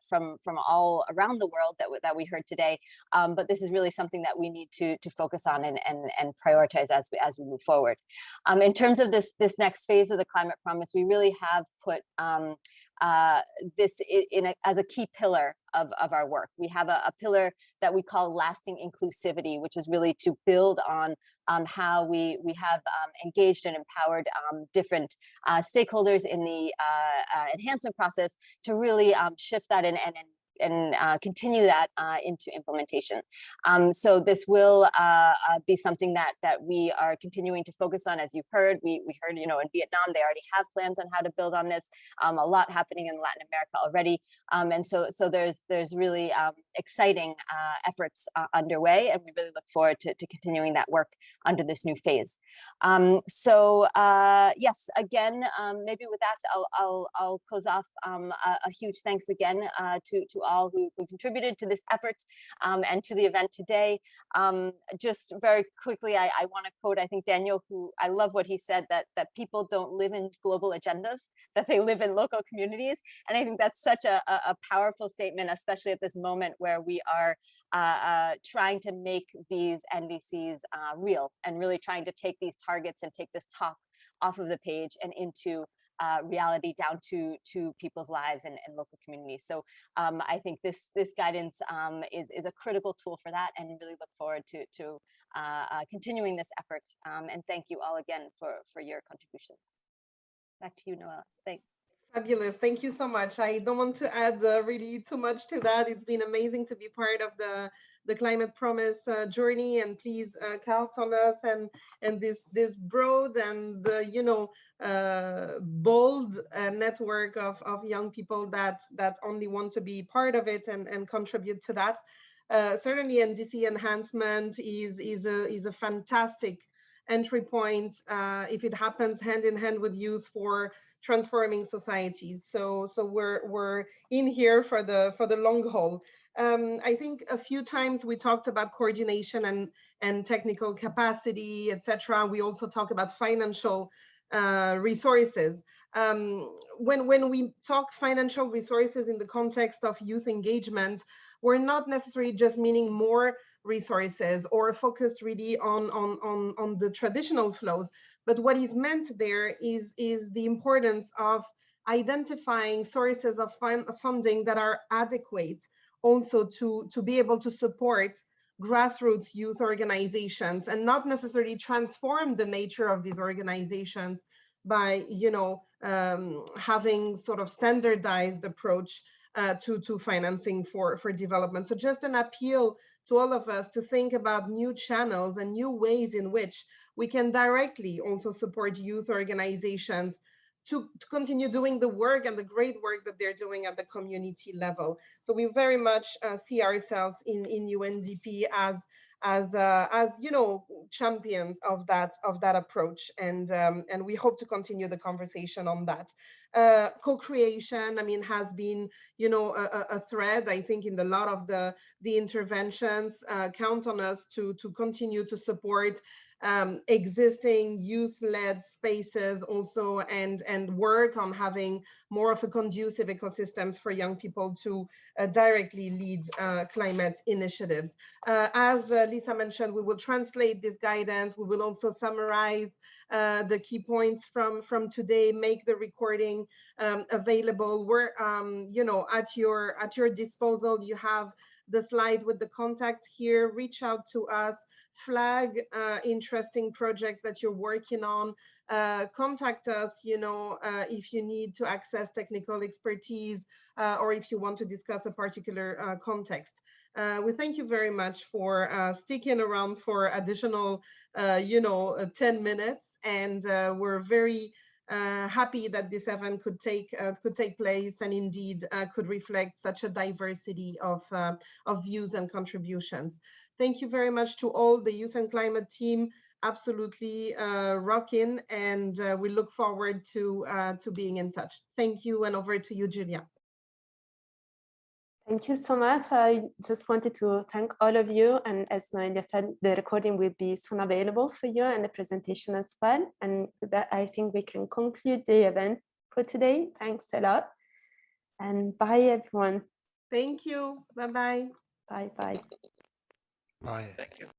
from all around the world that we heard today, but this is really something that we need to focus on and prioritize as we move forward. In terms of this next phase of the Climate Promise, we really have put this as a key pillar of our work. We have a pillar that we call lasting inclusivity, which is really to build on how we have engaged and empowered different stakeholders in the enhancement process to really shift that and continue that into implementation. So this will be something that we are continuing to focus on. As you heard, we heard, in Vietnam, they already have plans on how to build on this. A lot happening in Latin America already. And so there's really exciting efforts underway, and we really look forward to continuing that work under this new phase. Yes, again, maybe with that, I'll close off. A huge thanks again to all who contributed to this effort and to the event today. Just very quickly, I want to quote, I think, Daniel, who I love what he said, that people don't live in global agendas, that they live in local communities. And I think that's such a powerful statement, especially at this moment where we are trying to make these NDCs real and really trying to take these targets and take this talk off of the page and into reality down to people's lives and local communities. So I think this guidance is a critical tool for that, and really look forward to continuing this effort. And thank you all again for your contributions. Back to you, Noella. Thanks. Fabulous. Thank you so much. I don't want to add really too much to that. It's been amazing to be part of the Climate Promise journey, and please count on us and this broad and bold network of young people that only want to be part of it and contribute to that. Certainly, NDC enhancement is a fantastic entry point if it happens hand in hand with youth for transforming societies. So we're in here for the long haul. I think a few times we talked about coordination and technical capacity, etc. We also talk about financial resources. When we talk financial resources in the context of youth engagement, we're not necessarily just meaning more resources or focused really on the traditional flows. But what is meant there is the importance of identifying sources of funding that are adequate also to be able to support grassroots youth organizations and not necessarily transform the nature of these organizations, by having sort of standardized approach to financing for development. So just an appeal to all of us to think about new channels and new ways in which we can directly also support youth organizations to continue doing the work and the great work that they're doing at the community level. So we very much see ourselves in UNDP as champions of that approach, and we hope to continue the conversation on that. Co-creation, I mean, has been a thread, I think, in a lot of the interventions. Count on us to continue to support existing youth-led spaces also, and work on having more of a conducive ecosystems for young people to directly lead climate initiatives. As Lisa mentioned, we will translate this guidance. We will also summarize the key points from today, make the recording available. We're at your disposal. You have the slide with the contact here. Reach out to us, flag interesting projects that you're working on, contact us, if you need to access technical expertise, or if you want to discuss a particular context. We thank you very much for sticking around for additional 10 minutes, and we're very happy that this event could take place, and indeed could reflect such a diversity of views and contributions. Thank you very much to all the Youth and Climate team. Absolutely rocking, and we look forward to being in touch. Thank you, and over to you, Julia. Thank you so much. I just wanted to thank all of you, and as Noelia said, the recording will be soon available for you, and the presentation as well. And that, I think we can conclude the event for today. Thanks a lot, and bye everyone. Thank you. Bye-bye. Bye-bye. Bye. Thank you.